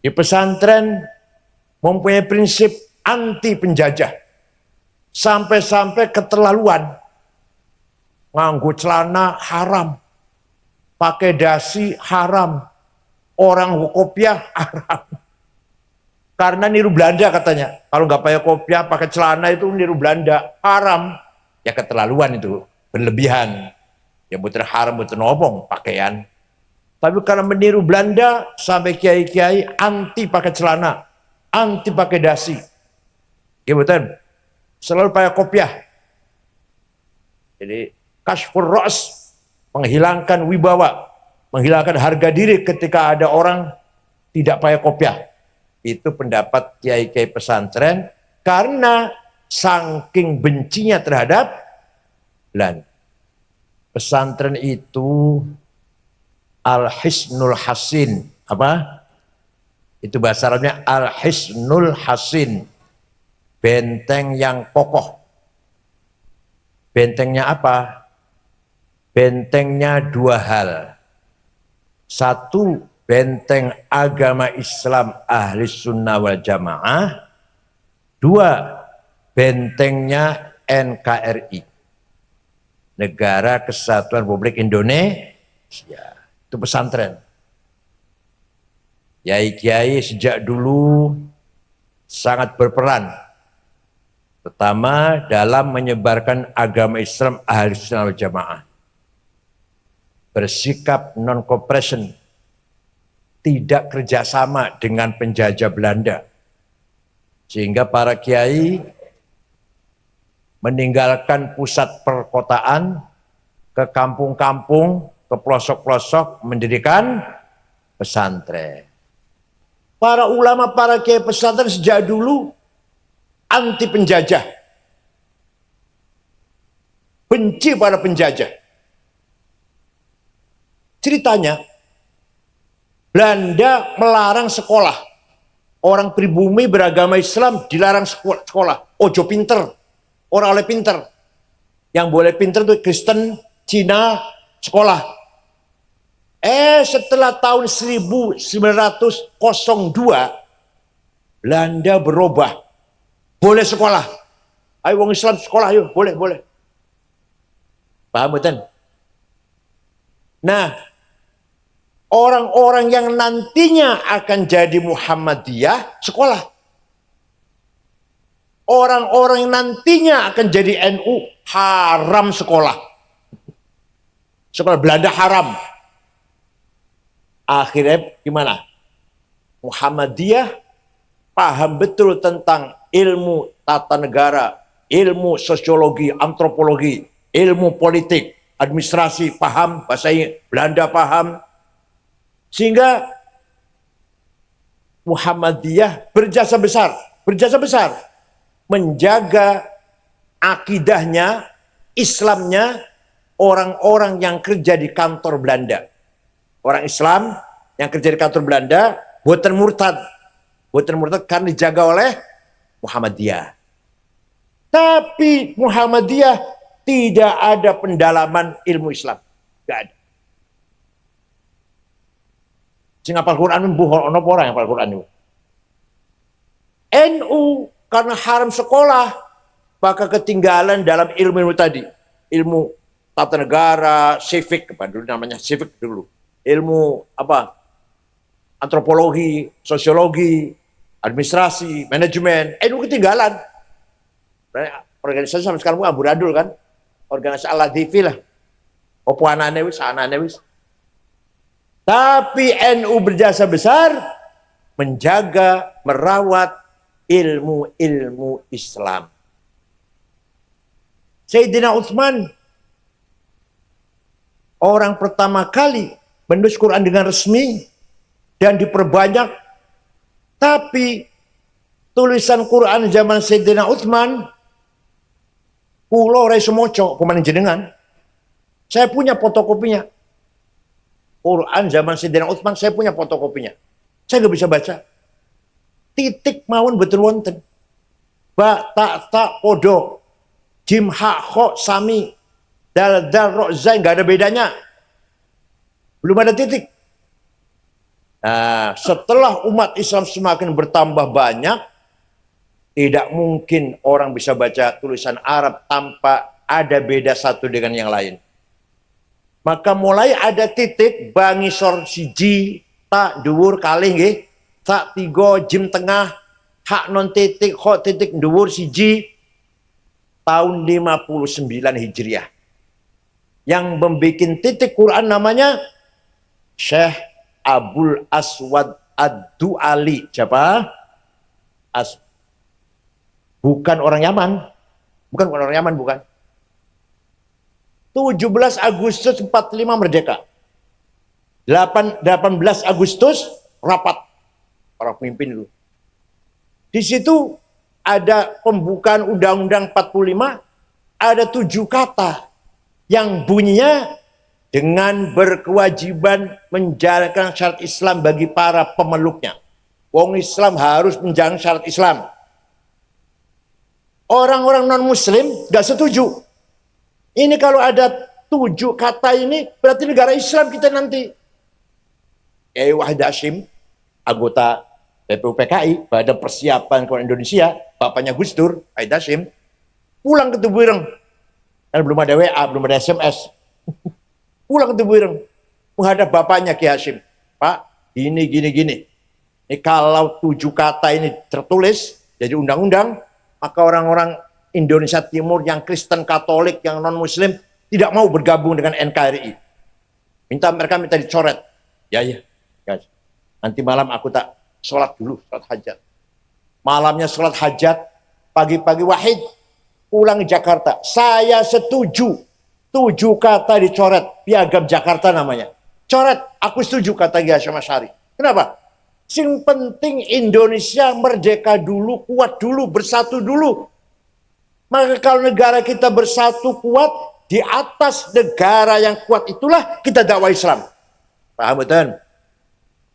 Di pesantren mempunyai prinsip anti penjajah. Sampai-sampai keterlaluan. Nganggo celana haram. Pakai dasi haram. Orang kopiah haram. Karena niru Belanda katanya. Kalau nggak pakai kopiah, pakai celana itu niru Belanda. Haram. Ya keterlaluan itu. Berlebihan. Ya betul haram, betul nobong pakaian. Tapi karena meniru Belanda, sampai kiai-kiai anti pakai celana, anti pakai dasi. Ya betul. Selalu pakai kopiah. Jadi kashfur ra's, menghilangkan wibawa, menghilangkan harga diri ketika ada orang tidak pakai kopiah. Itu pendapat kiai-kiai pesantren karena saking bencinya terhadap Belanda. Pesantren itu Al-Hisnul Hasin. Apa? Itu bahasa Arabnya Al-Hisnul Hasin. Benteng yang kokoh. Bentengnya apa? Bentengnya dua hal. Satu, benteng agama Islam ahli sunnah wal jamaah. Dua, bentengnya NKRI. Negara Kesatuan Republik Indonesia. Itu pesantren. Kiai-kiai sejak dulu sangat berperan. Pertama dalam menyebarkan agama Islam ahli sunnah wal jamaah. Bersikap non-cooperation. Tidak kerjasama dengan penjajah Belanda. Sehingga para kiai meninggalkan pusat perkotaan ke kampung-kampung, ke pelosok-pelosok mendirikan pesantren. Para ulama, para kiai pesantren sejak dulu anti penjajah. Benci pada penjajah. Ceritanya, Belanda melarang sekolah. Orang pribumi beragama Islam dilarang sekolah. Ojo pinter. Orang oleh pinter. Yang boleh pinter itu Kristen, Cina, sekolah. Setelah tahun 1902, Belanda berubah. Boleh sekolah. Ayo wong Islam sekolah, ayo. Boleh. Paham betul? Nah, orang-orang yang nantinya akan jadi Muhammadiyah, sekolah. Orang-orang yang nantinya akan jadi NU, haram sekolah. Sekolah Belanda haram. Akhirnya gimana? Muhammadiyah paham betul tentang ilmu tata negara, ilmu sosiologi, antropologi, ilmu politik, administrasi paham, bahasa Belanda paham. Sehingga Muhammadiyah berjasa besar menjaga akidahnya, Islamnya orang-orang yang kerja di kantor Belanda. Orang Islam yang kerja di kantor Belanda, buatan murtad karena dijaga oleh Muhammadiyah. Tapi Muhammadiyah tidak ada pendalaman ilmu Islam. Tidak ada. Sing hafal Quran buhor ono orang yang hafal Quran itu. NU karena haram sekolah maka ketinggalan dalam ilmu tadi. Ilmu tata negara, civic, apa dulu namanya civic dulu. Ilmu apa? Antropologi, sosiologi, administrasi, manajemen. NU ketinggalan. Organisasi sampai sekarang amburadul kan. Organisasi Al-Latifi lah. Opo anane wis, anane wis. Tapi NU berjasa besar menjaga, merawat ilmu-ilmu Islam. Sayyidina Utsman orang pertama kali menulis Quran dengan resmi dan diperbanyak. Tapi tulisan Quran zaman Sayyidina Utsman kula ora iso maca pemaning jenengan. Saya punya fotokopinya. Quran zaman Sayyidina Utsman saya punya fotokopinya. Saya nggak bisa baca. Titik mawon betul wonten. Ba ta ta podo. Jim ha kho sami. Dal dal ro zai nggak ada bedanya. Belum ada titik. Nah, setelah umat Islam semakin bertambah banyak, tidak mungkin orang bisa baca tulisan Arab tanpa ada beda satu dengan yang lain. Maka mulai ada titik bangisor siji, tak dhuwur kalih nggih, tak tiga jim tengah, hak non titik, hok titik dhuwur siji, tahun 59 Hijriah. Yang membuat titik Quran namanya Syekh Abul Aswad Ad-Du'ali. Siapa? Bukan orang Yaman. Bukan orang Yaman, bukan. 17 Agustus 45 merdeka. 18 Agustus rapat para pemimpin itu. Di situ ada pembukaan Undang-Undang 45, ada 7 kata yang bunyinya dengan berkewajiban menjalankan syariat Islam bagi para pemeluknya. Wong Islam harus menjalankan syariat Islam. Orang-orang non-Muslim gak setuju. Ini kalau ada 7 kata ini, berarti negara Islam kita nanti. Wahid Hashim, anggota BPUPKI, Badan Persiapan Kawan Indonesia, bapaknya Gus Dur, Wahid Hashim, pulang ke Tebuireng. Karena belum ada WA, belum ada SMS. Pulang ke Tebuireng, menghadap bapaknya Ki Hashim. Pak, gini. Ini kalau 7 kata ini tertulis, jadi undang-undang, maka orang-orang Indonesia Timur yang Kristen Katolik, yang non-Muslim tidak mau bergabung dengan NKRI. Mereka minta dicoret. Ya. Nanti malam aku tak sholat dulu, sholat hajat. Malamnya sholat hajat, pagi-pagi Wahid pulang ke Jakarta. Saya setuju 7 kata dicoret, Piagam Jakarta namanya. Coret, aku setuju kata Ki Hasyim Asy'ari. Kenapa? Sing penting Indonesia merdeka dulu, kuat dulu, bersatu dulu. Maka kalau negara kita bersatu kuat, di atas negara yang kuat itulah kita dakwah Islam. Paham betul?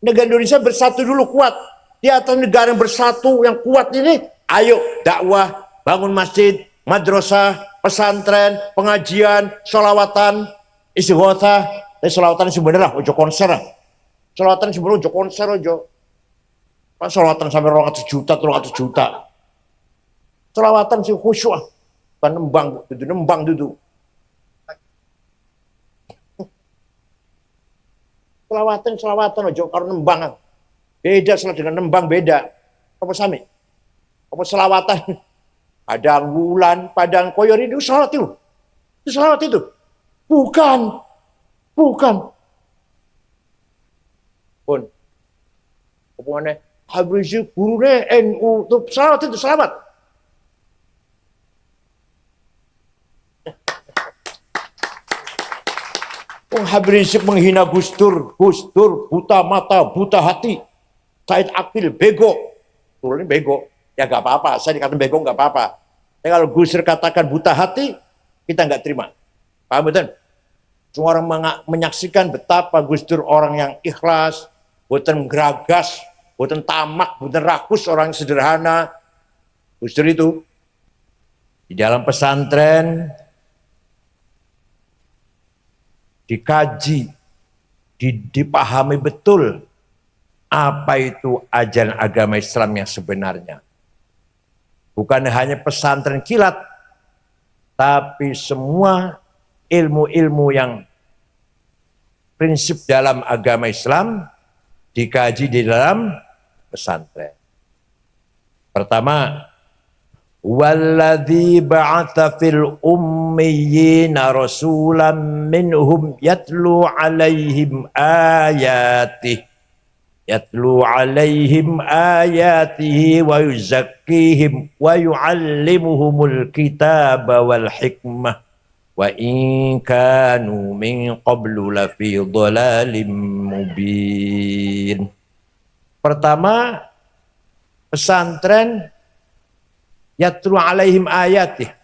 Negara Indonesia bersatu dulu kuat. Di atas negara yang bersatu yang kuat ini, ayo dakwah, bangun masjid, madrasah, pesantren, pengajian, sholawatan, istighothah. Sholawatan sebenarnya ojo konser. Sholawatan sebenarnya ojo konser ojo. Pak sholawatan sampai 200 juta, 300 juta. Selawatan sih khusyuk, kan nembang duduk. Selawatan aja kalau nembang. Beda salah dengan nembang beda. Apa sami? Apa selawatan? Padang bulan, padang koyor itu salawat itu. Itu salawat itu. Bukan. Pun. Hubungannya habis gurunya NU itu salawat itu selamat. Habib Rizik menghina Gus Dur, buta mata, buta hati. Said Akil bego, turunnya bego, ya gak apa-apa. Saya dikatakan bego gak apa-apa. Tapi kalau Gus Dur katakan buta hati, kita nggak terima. Paham betul? Semua orang menyaksikan betapa Gus Dur orang yang ikhlas, bukan geragas, bukan tamak, bukan rakus, orang yang sederhana. Gus Dur itu di dalam pesantren dikaji, dipahami betul apa itu ajaran agama Islam yang sebenarnya. Bukan hanya pesantren kilat, tapi semua ilmu-ilmu yang prinsip dalam agama Islam dikaji di dalam pesantren. Pertama, walladzi ba'atsa fil ummiyina rasulan minhum yatlu 'alaihim ayatihi wa yuzakkihim wa yu'allimuhumul kitaba wal hikmah wa in kanu min qablu lafi dhalalim mubin. Pertama, pesantren yatlu alaihim ayatih.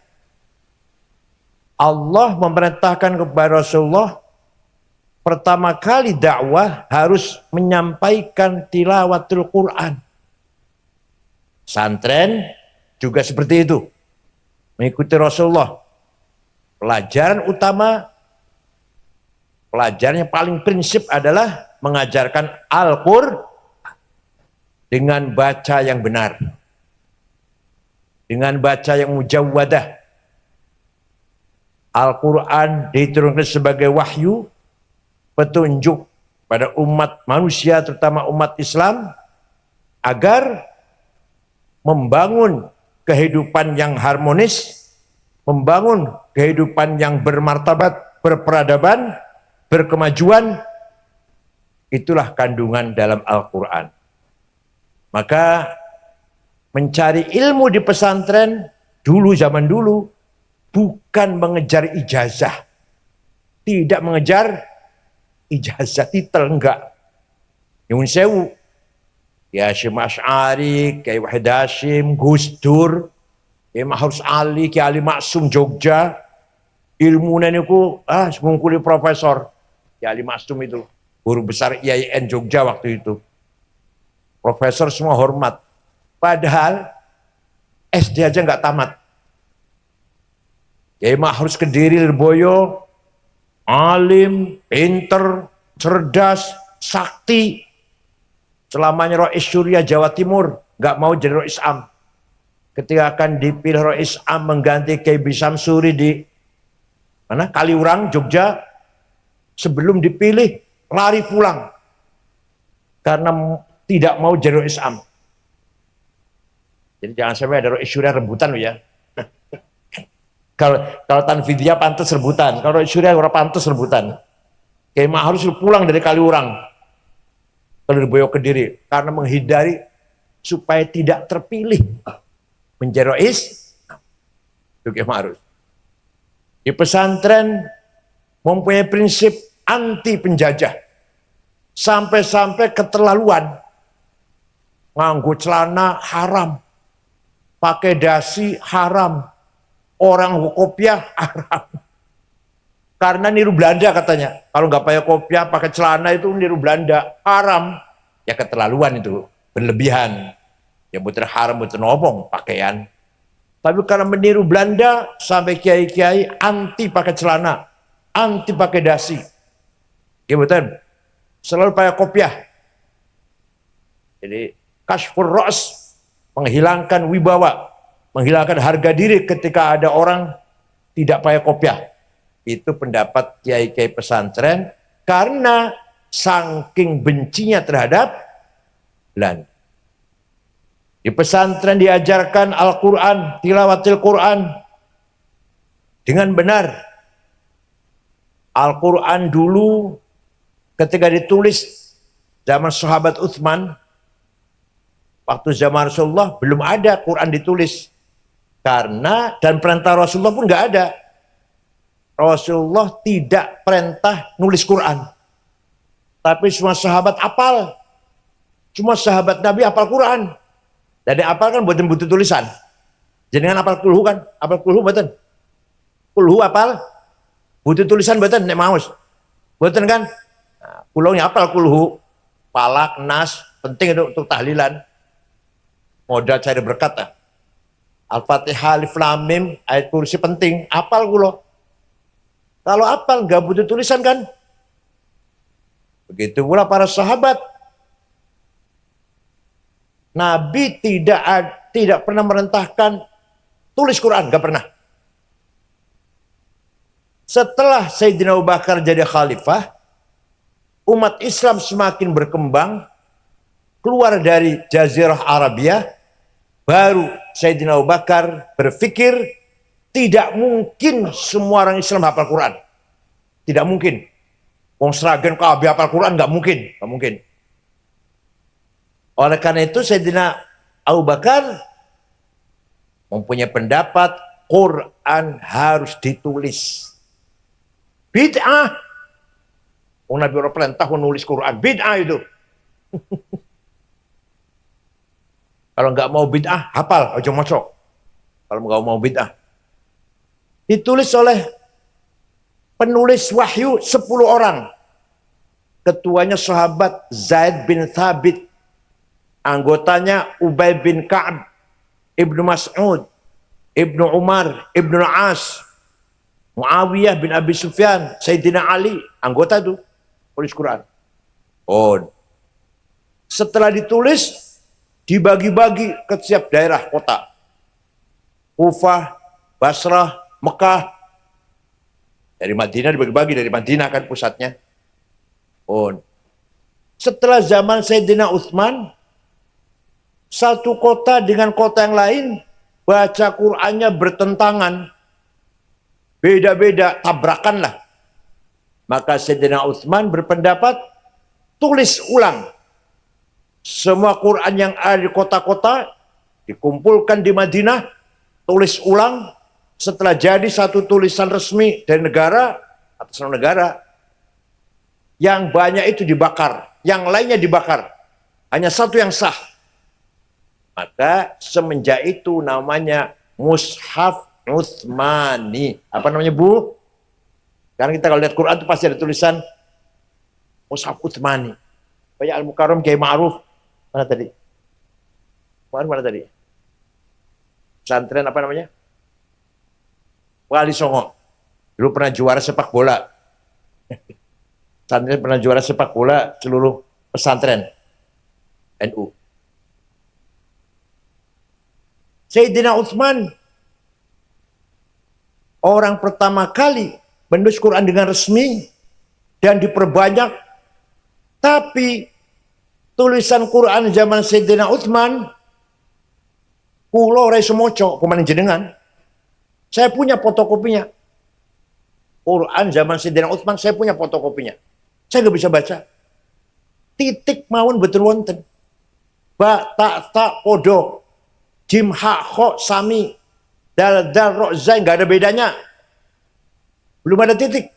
Allah memerintahkan kepada Rasulullah pertama kali dakwah harus menyampaikan tilawatul Quran. Pesantren juga seperti itu. Mengikuti Rasulullah. Pelajaran utama, pelajaran yang paling prinsip adalah mengajarkan Al-Qur'an dengan baca yang benar, dengan baca yang mujawwadah. Al-Quran diturunkan sebagai wahyu, petunjuk pada umat manusia, terutama umat Islam, agar membangun kehidupan yang harmonis, membangun kehidupan yang bermartabat, berperadaban, berkemajuan. Itulah kandungan dalam Al-Quran. Maka mencari ilmu di pesantren dulu, zaman dulu, bukan mengejar ijazah. Tidak mengejar ijazah, titel, enggak. Nyun sewu. Ya Syekh Asy'ari, Kiai Wahid Hasyim, Gus Dur, Kiai Mahrus Ali, Kiai Ali Maksum Jogja. Ilmunya niku ngungkuli profesor. Kiai Ali Maksum itu guru besar IAIN Jogja waktu itu. Profesor semua hormat. Padahal SD aja nggak tamat. Kiai Mahrus Kediri Lirboyo, alim, pinter, cerdas, sakti. Selamanya Rois Syuriah Jawa Timur, nggak mau jadi Rois Am. Ketika akan dipilih Rois Am mengganti Kiai Bisam Suri di mana? Kaliurang, Jogja, sebelum dipilih lari pulang karena tidak mau jadi Rois Am. Jadi jangan sampai ada Rois Syuriah rebutan loh ya. Kalau Tanfidia pantas rebutan, kalau Rois Syuriah ora pantas rebutan. Kiai Mahrus pulang dari Kaliurang ke Lirboyo Kediri karena menghindari supaya tidak terpilih menjadi Rois. Itu Kiai Mahrus. Di pesantren mempunyai prinsip anti penjajah. Sampai-sampai keterlaluan. Nganggo celana haram. Pakai dasi haram. Orang kopiah haram. Karena niru Belanda katanya. Kalau nggak pakai kopiah, pakai celana itu niru Belanda. Haram. Ya keterlaluan itu. Berlebihan. Ya betul haram, betul nobong pakaian. Tapi karena meniru Belanda, sampai kiai-kiai anti pakai celana. Anti pakai dasi. Ya betul. Selalu pakai kopiah. Jadi kashfur ra's, menghilangkan wibawa, menghilangkan harga diri ketika ada orang tidak pakai kopiah. Itu pendapat kiai-kiai pesantren karena saking bencinya terhadap Belanda. Di pesantren diajarkan Al-Quran, tilawatil Quran dengan benar. Al-Quran dulu ketika ditulis zaman sahabat Utsman, waktu zaman Rasulullah belum ada Quran ditulis. Karena dan perintah Rasulullah pun nggak ada. Rasulullah tidak perintah nulis Quran. Tapi semua sahabat apal. Semua sahabat Nabi apal Quran. Dan apal kan buatan butuh tulisan. Jangan apal kulhu kan? Apal kulhu buatan. Kulhu apal. Butuh tulisan buatan, nek maus. Buatan kan? Nah, kulhunya apal kulhu. Palak, nas, penting itu untuk tahlilan. Modal cari berkat. Al-Fatihah, Alif Lam Mim, ayat kursi penting. Apal kulo. Kalau apal nggak butuh tulisan kan? Begitu pula para sahabat. Nabi tidak pernah merintahkan tulis Quran, nggak pernah. Setelah Sayyidina Abu Bakar jadi khalifah, umat Islam semakin berkembang, keluar dari Jazirah Arabia, baru Sayyidina Abu Bakar berpikir tidak mungkin semua orang Islam hafal Quran. Tidak mungkin. Wong Sragen kabeh hafal Quran, nggak mungkin, nggak mungkin. Oleh karena itu Sayyidina Abu Bakar mempunyai pendapat Quran harus ditulis. Bid'ah. Wong Nabi ora perintah menulis Quran, bid'ah itu. Kalau nggak mau bid'ah, hafal, ojo mocok. Kalau nggak mau bid'ah. Ditulis oleh penulis wahyu 10 orang. Ketuanya sahabat Zaid bin Thabit. Anggotanya Ubay bin Ka'ab, Ibnu Mas'ud, Ibnu Umar, Ibnu As, Muawiyah bin Abi Sufyan, Sayyidina Ali. Anggota itu, tulis Quran. Oh, setelah ditulis, dibagi-bagi ke setiap daerah kota. Kufah, Basrah, Mekah. Dari Madinah dibagi-bagi, dari Madinah kan pusatnya. Oh. Setelah zaman Sayyidina Utsman, satu kota dengan kota yang lain, baca Qur'annya bertentangan. Beda-beda, tabrakan lah. Maka Sayyidina Utsman berpendapat, tulis ulang. Semua Quran yang ada di kota-kota, dikumpulkan di Madinah, tulis ulang. Setelah jadi satu tulisan resmi dari negara, atas nama negara, yang banyak itu dibakar, yang lainnya dibakar. Hanya satu yang sah. Maka semenjak itu namanya Mushaf Utsmani. Apa namanya, Bu? Karena kita kalau lihat Quran itu pasti ada tulisan Mushaf Utsmani. Kayak Al-Mukarram Kiai Ma'ruf. Mana tadi? Mana tadi? Pesantren apa namanya? Wali Songo. Dulu pernah juara sepak bola. Pesantren pernah juara sepak bola seluruh pesantren NU. Sayyidina Utsman orang pertama kali menulis Quran dengan resmi dan diperbanyak, tapi tulisan Quran zaman Sayyidina Utsman kula ora iso maca pemaning jenengan. Saya punya fotokopinya. Quran zaman Sayyidina Utsman saya punya fotokopinya. Saya nggak bisa baca. Titik mawon betul wonten. Ba ta ta podo. Jim ha kho sami. Dal dal ro zai nggak ada bedanya. Belum ada titik.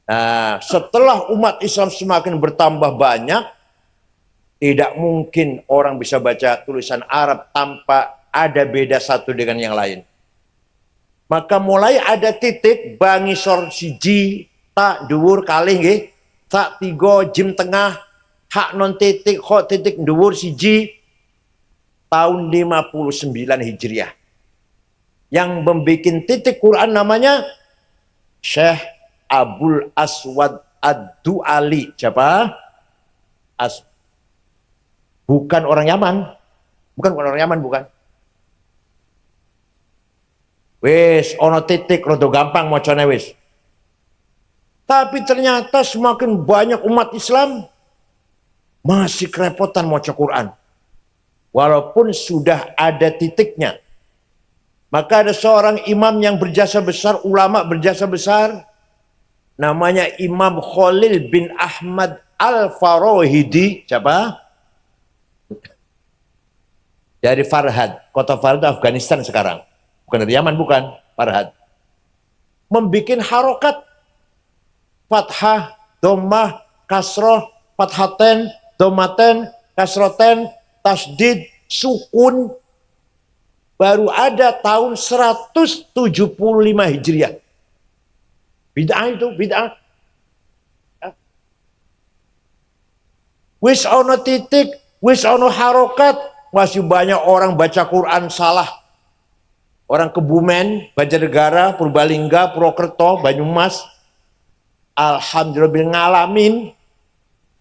Nah, setelah umat Islam semakin bertambah banyak, tidak mungkin orang bisa baca tulisan Arab tanpa ada beda satu dengan yang lain. Maka mulai ada titik bangisor siji, tak dhuwur kalih nggih, tak tiga jim tengah, hak non titik, kok titik dhuwur siji, tahun 59 Hijriah. Yang membuat titik Quran namanya Syekh Abul Aswad Ad-Du'ali. Siapa? Bukan orang Yaman. Bukan orang Yaman, bukan. Wis, ono titik, rodo gampang mocone wis. Tapi ternyata semakin banyak umat Islam masih kerepotan maca Quran. Walaupun sudah ada titiknya. Maka ada seorang imam yang berjasa besar, ulama berjasa besar, namanya Imam Khalil bin Ahmad Al-Farahidi. Siapa? Dari Farhad, kota Farhad Afghanistan sekarang. Bukan dari Yaman, bukan. Farhad. Membikin harokat. Fathah, dhammah, kasroh, fathaten, dhammaten, kasroten, tasdid, sukun. Baru ada tahun 175 Hijriah. Bid'ah itu, bid'ah. Wis ono titik, wis ono harokat, masih banyak orang baca Quran salah. Orang Kebumen, Banjarnegara, Purbalingga, Purwokerto, Banyumas, alhamdulillah ngalamin.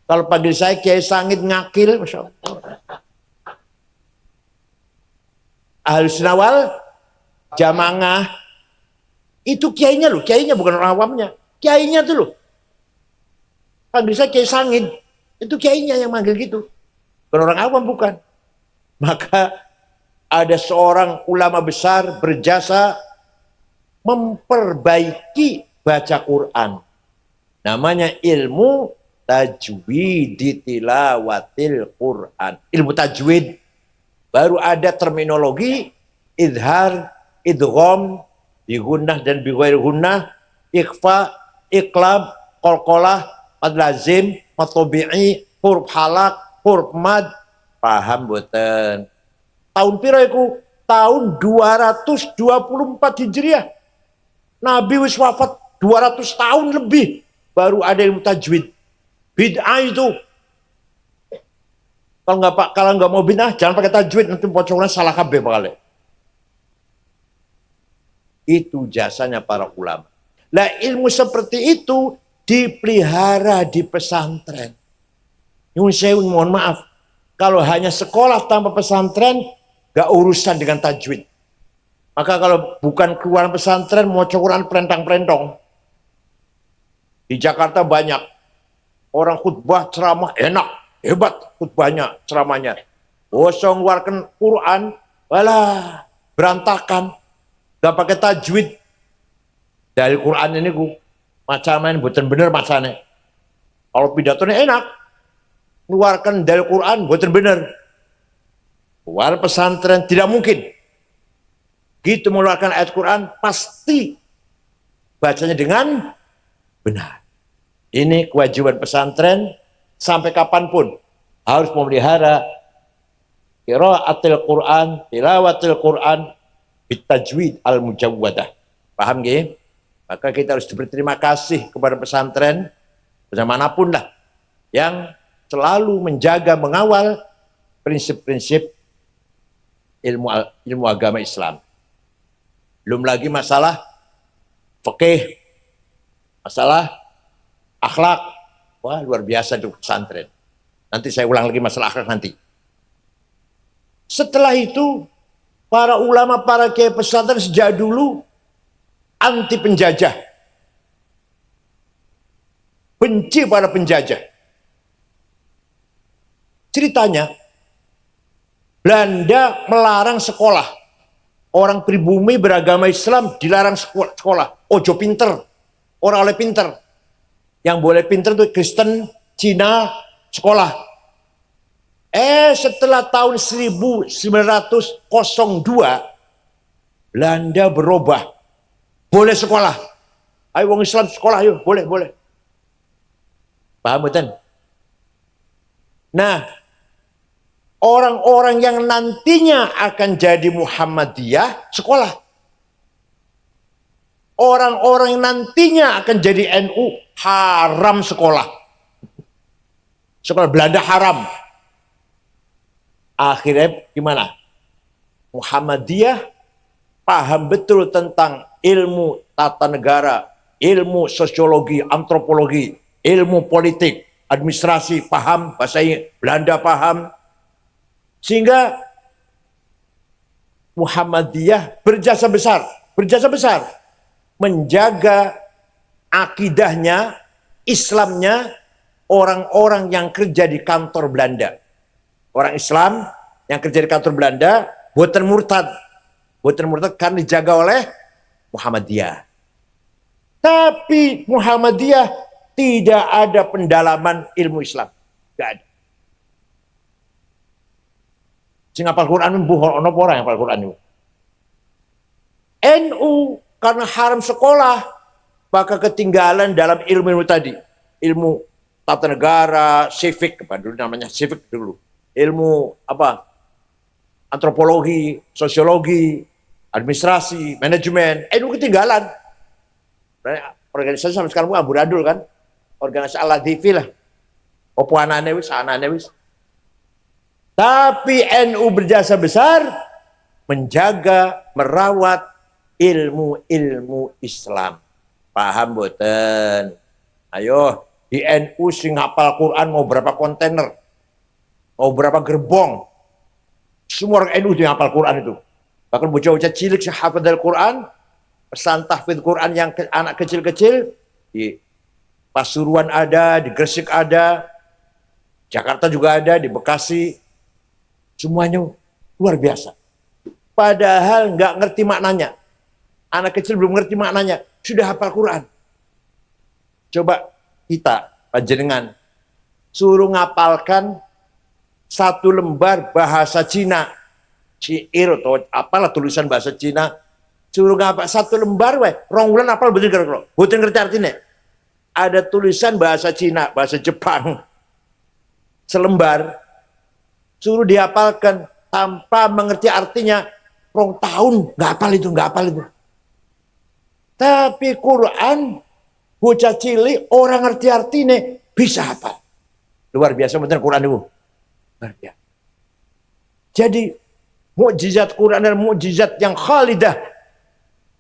Kalau panggil saya Kiai Sangit ngakil, Masya Allah. Ahlus Sunnah wal Jamaah itu kiainya loh, kiainya bukan orang awamnya, kiainya tuh loh. Panggil saya Kiai Sangit, itu kiainya yang manggil gitu, bukan orang awam, bukan. Maka ada seorang ulama besar berjasa memperbaiki baca Quran. Namanya ilmu tajwid tilawatil Quran. Ilmu tajwid. Baru ada terminologi idhar, idgham, bigunnah dan bighairi gunnah, ikhfa, iqlab, qalqalah, mad lazim, mad tabi'i, huruf halak, huruf mad. Paham boten? Tahun pira iku? Tahun 224 Hijriah. Nabi wis wafat 200 tahun lebih baru ada ilmu tajwid. Bid'ah itu. Kalau nggak mau bid'ah, jangan pakai tajwid, nanti pocongan salah kabeh bakal. Itu jasanya para ulama. Lah ilmu seperti itu dipelihara di pesantren. Nyun sewu, mohon maaf, kalau hanya sekolah tanpa pesantren, gak urusan dengan tajwid. Maka kalau bukan keluar pesantren, mau Quran perentang-perentong. Di Jakarta banyak orang khutbah ceramah enak, hebat khutbahnya, ceramahnya. Bosong ngeluarkan Quran, walah berantakan, gak pakai tajwid. Dari Quran ini ku macam-macam, bukan bener macamnya. Kalau pidatonya enak, keluarkan dari Quran, bukan bener. Keluar pesantren tidak mungkin. Gitu mengeluarkan ayat Quran, pasti bacanya dengan benar. Ini kewajiban pesantren sampai kapanpun harus memelihara qiraatil Quran, tilawatil Quran, bitajwid al-mujawwadah. Paham gak? Maka kita harus berterima kasih kepada pesantren, manapun lah, yang selalu menjaga, mengawal prinsip-prinsip ilmu agama Islam. Belum lagi masalah fikih, masalah akhlak. Wah, luar biasa di pesantren. Nanti saya ulang lagi masalah akhlak nanti. Setelah itu, para ulama, para kiai pesantren sejak dulu anti penjajah. Benci pada penjajah. Ceritanya, Belanda melarang sekolah. Orang pribumi beragama Islam dilarang sekolah. Ojo pinter. Orang oleh pinter. Yang boleh pinter itu Kristen, Cina, sekolah. Setelah tahun 1902, Belanda berubah. Boleh sekolah. Ayo wong Islam sekolah, yuk. Boleh. Paham betul? Nah, orang-orang yang nantinya akan jadi Muhammadiyah, sekolah. Orang-orang yang nantinya akan jadi NU, haram sekolah. Sekolah Belanda haram. Akhirnya gimana? Muhammadiyah paham betul tentang ilmu tata negara, ilmu sosiologi, antropologi, ilmu politik, administrasi, paham, bahasa Belanda paham. Sehingga Muhammadiyah berjasa besar menjaga akidahnya, Islamnya orang-orang yang kerja di kantor Belanda. Orang Islam yang kerja di kantor Belanda buatan murtad karena dijaga oleh Muhammadiyah. Tapi Muhammadiyah tidak ada pendalaman ilmu Islam, tidak ada. Sing hafal Quran buhor ono orang yang hafal Quran itu. NU karena haram sekolah, maka ketinggalan dalam ilmu tadi. Ilmu tata negara, civic, apa dulu namanya civic dulu. Ilmu apa? Antropologi, sosiologi, administrasi, manajemen. NU ketinggalan. Organisasi sampai sekarang amburadul kan. Organisasi Al-Latifi lah. Opo anane wis, anane wis. Tapi NU berjasa besar menjaga, merawat ilmu-ilmu Islam. Paham boten? Ayo, di NU sing hafal Quran mau berapa kontainer? Mau berapa gerbong? Semua orang NU yang hafal Quran itu. Bahkan bocah-bocah cilik yang hafal Quran, pesan tahfidz Quran yang anak kecil-kecil, di Pasuruan ada, di Gresik ada, Jakarta juga ada, di Bekasi. Semuanya luar biasa. Padahal nggak ngerti maknanya. Anak kecil belum ngerti maknanya, sudah hafal Quran. Coba kita, panjenengan, suruh ngapalkan satu lembar bahasa Cina, syair atau apalah tulisan bahasa Cina, suruh ngapal satu lembar, rong bulan apal betul kira-kira. Betul ngerti artinya. Ada tulisan bahasa Cina, bahasa Jepang, selembar, suruh dihafalkan tanpa mengerti artinya, rong tahun nggak hafal itu. Tapi Quran, bocah cilik orang ngerti artinya bisa hafal. Luar biasa bener Quran itu. Luar biasa. Jadi mukjizat Quran adalah mukjizat yang khalidah,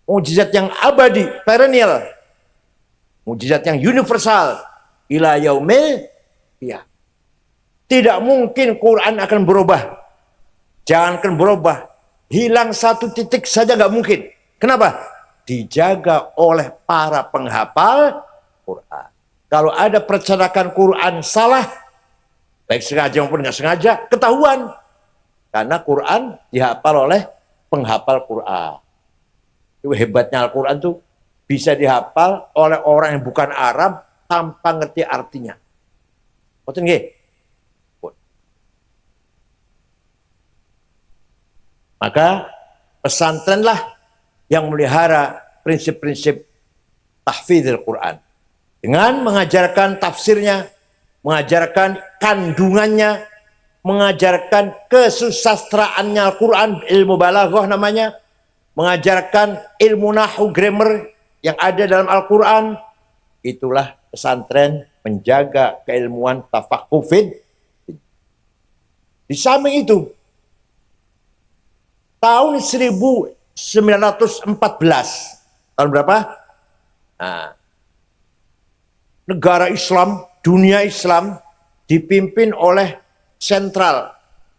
mukjizat yang abadi, perennial. Mukjizat yang universal. Ila yaumil qiyamah. Tidak mungkin Quran akan berubah. Jangankan berubah. Hilang satu titik saja nggak mungkin. Kenapa? Dijaga oleh para penghafal Quran. Kalau ada percetakan Quran salah, baik sengaja maupun nggak sengaja, ketahuan. Karena Quran dihafal oleh penghafal Quran. Itu hebatnya Al-Quran tuh bisa dihafal oleh orang yang bukan Arab tanpa ngerti artinya. Betul nggih? Maka pesantrenlah yang melihara prinsip-prinsip tahfidzul Quran. Dengan mengajarkan tafsirnya, mengajarkan kandungannya, mengajarkan kesusastraannya Al-Quran, ilmu balaghah namanya, mengajarkan ilmu nahu grammar yang ada dalam Al-Quran. Itulah pesantren menjaga keilmuan tafaqufin. Di samping itu, tahun 1914, tahun berapa? Nah, negara Islam, dunia Islam dipimpin oleh sentral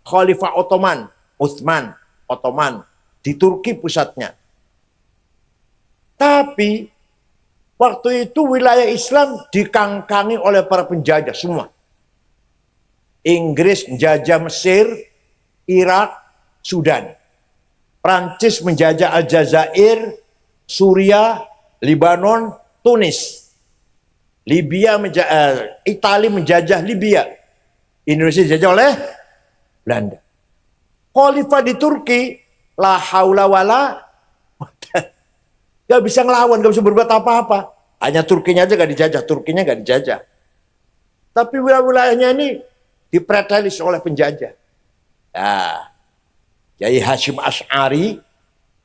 Khalifah Ottoman, Ottoman di Turki pusatnya. Tapi waktu itu wilayah Islam dikangkangi oleh para penjajah semua. Inggris menjajah Mesir, Irak, Sudan. Prancis menjajah Aljazair, Suriah, Libanon, Tunis. Italia menjajah Libya. Indonesia dijajah oleh Belanda. Khalifah di Turki, la haula wala, gak bisa ngelawan, gak bisa berbuat apa-apa. Hanya Turkinya aja gak dijajah, Turkinya gak dijajah. Tapi wilayah-wilayahnya ini dipretelis oleh penjajah. Nah, Kiai Hasyim Asy'ari,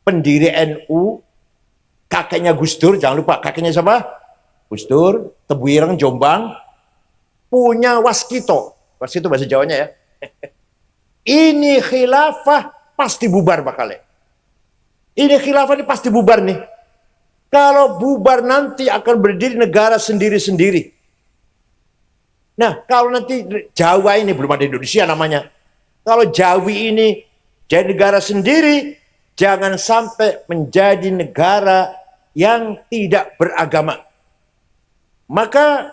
pendiri NU, kakeknya Gus Dur, jangan lupa kakeknya siapa? Gus Dur, Tebu Ireng, Jombang, punya waskito. Waskito bahasa Jawanya ya. Ini khilafah pasti bubar bakalnya. Ini khilafah ini pasti bubar nih. Kalau bubar nanti akan berdiri negara sendiri-sendiri. Nah, kalau nanti Jawa ini, belum ada Indonesia namanya. Kalau Jawi ini jadi negara sendiri, jangan sampai menjadi negara yang tidak beragama. Maka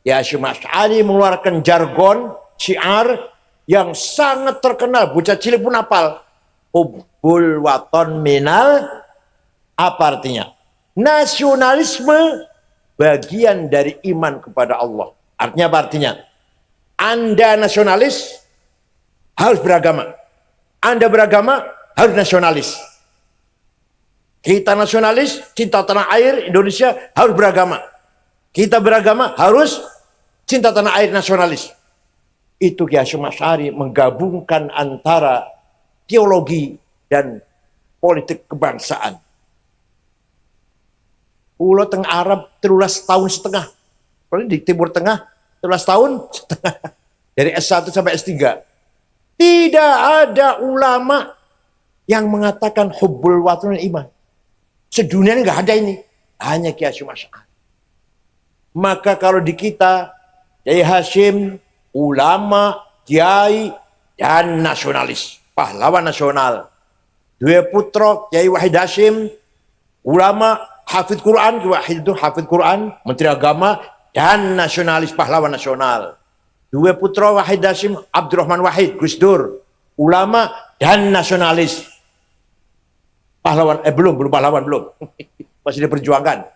ya Hasyim Asy'ari mengeluarkan jargon, syiar yang sangat terkenal, bocah cilik pun hafal. Hubbul waton minal, apa artinya? Nasionalisme bagian dari iman kepada Allah. Artinya apa artinya? Anda nasionalis harus beragama. Anda beragama harus nasionalis. Kita nasionalis, cinta tanah air Indonesia harus beragama. Kita beragama harus cinta tanah air, nasionalis. Itu Kiai Hasyim Asy'ari menggabungkan antara teologi dan politik kebangsaan. Pulau Tengah Arab 13 tahun setengah. Kalau di Timur Tengah 13 tahun setengah. Dari S1 sampai S3. Tidak ada ulama yang mengatakan hubbul watan iman. Sedunia ini nggak ada ini. Hanya Kiai Hasyim Asy'ari. Maka kalau di kita, Kiai Hasyim, ulama, kiai, dan nasionalis. Pahlawan nasional. Dua putra, Kiai Wahid Hasyim, ulama, hafidz Quran, Wahid itu hafidz Quran, Menteri Agama, dan nasionalis, pahlawan nasional. Dua putra Wahid Hasyim, Abdurrahman Wahid, Gus Dur, ulama dan nasionalis. Pahlawan, belum pahlawan, belum. Masih diperjuangkan.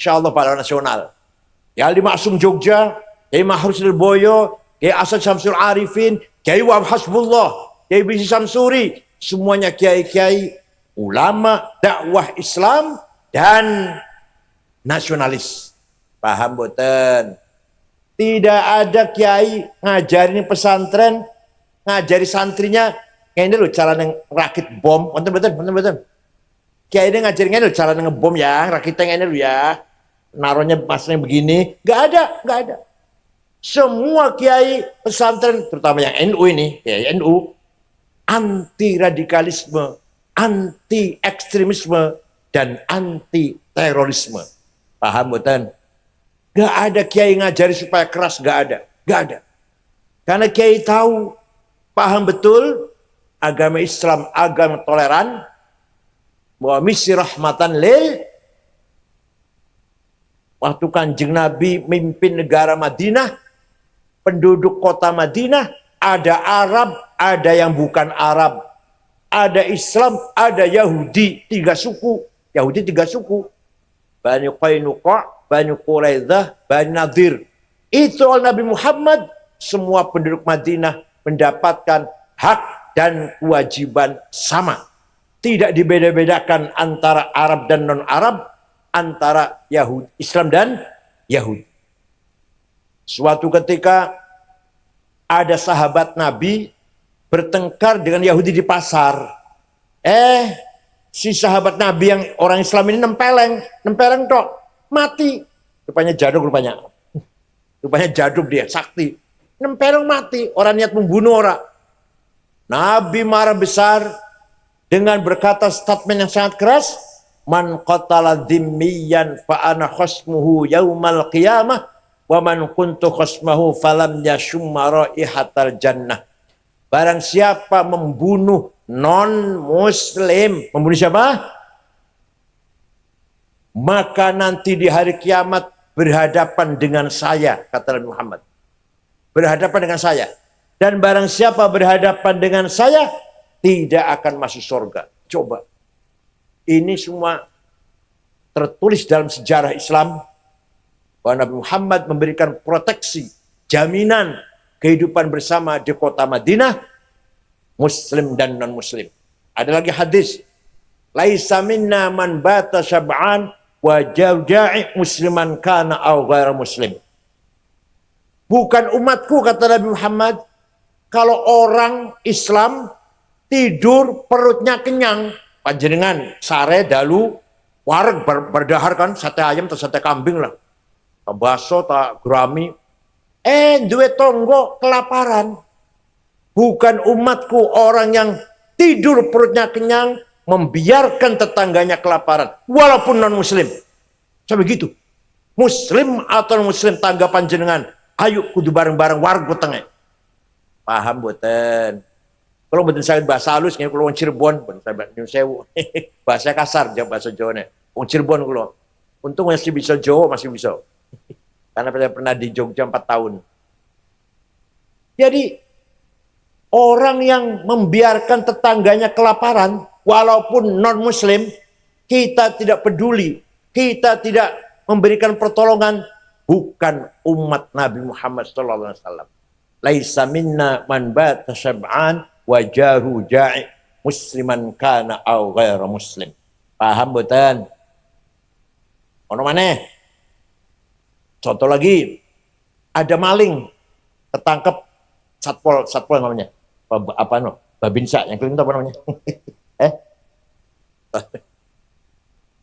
Insya Allah pahlawan nasional. Kiai Ali Maksum Jogja, Kiai Mahrus Lirboyo, Kiai Asad Syamsul Arifin, Kiai Wahab Hasbullah, Kiai Bisi Samsuri, semuanya kiai-kiai, ulama, dakwah Islam, dan nasionalis. Paham boten? Tidak ada kiai ngajarin pesantren, ngajari santrinya, kayak ini loh cara ngerakit bom, betul. Kiai ini ngajarin ini loh cara ngebom ya, rakitnya ini loh ya, naruhnya pasnya begini, nggak ada. Semua kiai pesantren, terutama yang NU ini, kiai NU, anti radikalisme, anti ekstremisme, dan anti terorisme. Paham boten? Gak ada kiai ngajari supaya keras, gak ada. Gak ada. Karena kiai tahu, paham betul, agama Islam, agama toleran, bahwa misi rahmatan lil. Waktu Kanjeng Nabi mimpin negara Madinah, penduduk kota Madinah, ada Arab, ada yang bukan Arab. Ada Islam, ada Yahudi, 3 suku. Yahudi 3 suku. Bani Qainuqa, Bani Quraidah, Bani Nadir. Itu oleh Nabi Muhammad, semua penduduk Madinah mendapatkan hak dan kewajiban sama. Tidak dibeda-bedakan antara Arab dan non-Arab, antara Yahudi, Islam dan Yahudi. Suatu ketika ada sahabat Nabi bertengkar dengan Yahudi di pasar. Si sahabat Nabi yang orang Islam ini nempeleng tok, mati. Rupanya jaduk rupanya. Rupanya jaduk dia, sakti. Nempeleng mati, orang niat membunuh orang. Nabi marah besar dengan berkata statement yang sangat keras, man qatala dhimmiyan fa ana khasmuhu yaumal qiyamah wa man kuntu khasmahu falam yashumma raihatal jannah. Barang siapa membunuh non-muslim, membunuh siapa? Maka nanti di hari kiamat berhadapan dengan saya, kata Nabi Muhammad. Berhadapan dengan saya. Dan barang siapa berhadapan dengan saya, tidak akan masuk surga. Coba. Ini semua tertulis dalam sejarah Islam, bahwa Nabi Muhammad memberikan proteksi, jaminan, kehidupan bersama di kota Madinah, muslim dan non-muslim. Ada lagi hadis, laisa minna man bata syab'an wa jauja'i musliman kana aw ghairu muslim. Bukan umatku, kata Nabi Muhammad, kalau orang Islam tidur perutnya kenyang, panjenengan sare dalu wareg berdahar kan, sate ayam atau sate kambing lah, bakso tak gurami, duwe tonggo kelaparan. Bukan umatku orang yang tidur perutnya kenyang, membiarkan tetangganya kelaparan, walaupun non-muslim. Sampai gitu. Muslim atau non-muslim, tangga panjenengan, ayo kudu bareng-bareng warga tengah. Paham boten? Kalau boten saya bahasa halus, kalau wong Cirebon, bahasa kasar, bahasa Jawa. Wong Cirebon kalau, untung masih bisa Jawa, masih bisa. Karena saya pernah di Jogja 4 tahun. Jadi, orang yang membiarkan tetangganya kelaparan, walaupun non-muslim, kita tidak peduli, kita tidak memberikan pertolongan, bukan umat Nabi Muhammad SAW. Laisa minna man bata syab'an wa jaru ja'i musliman kana aw ghairu muslim. Paham boten? Ono maneh? Contoh lagi, ada maling ketangkep satpol namanya. Apa no? Babinsa yang keliling apa namanya?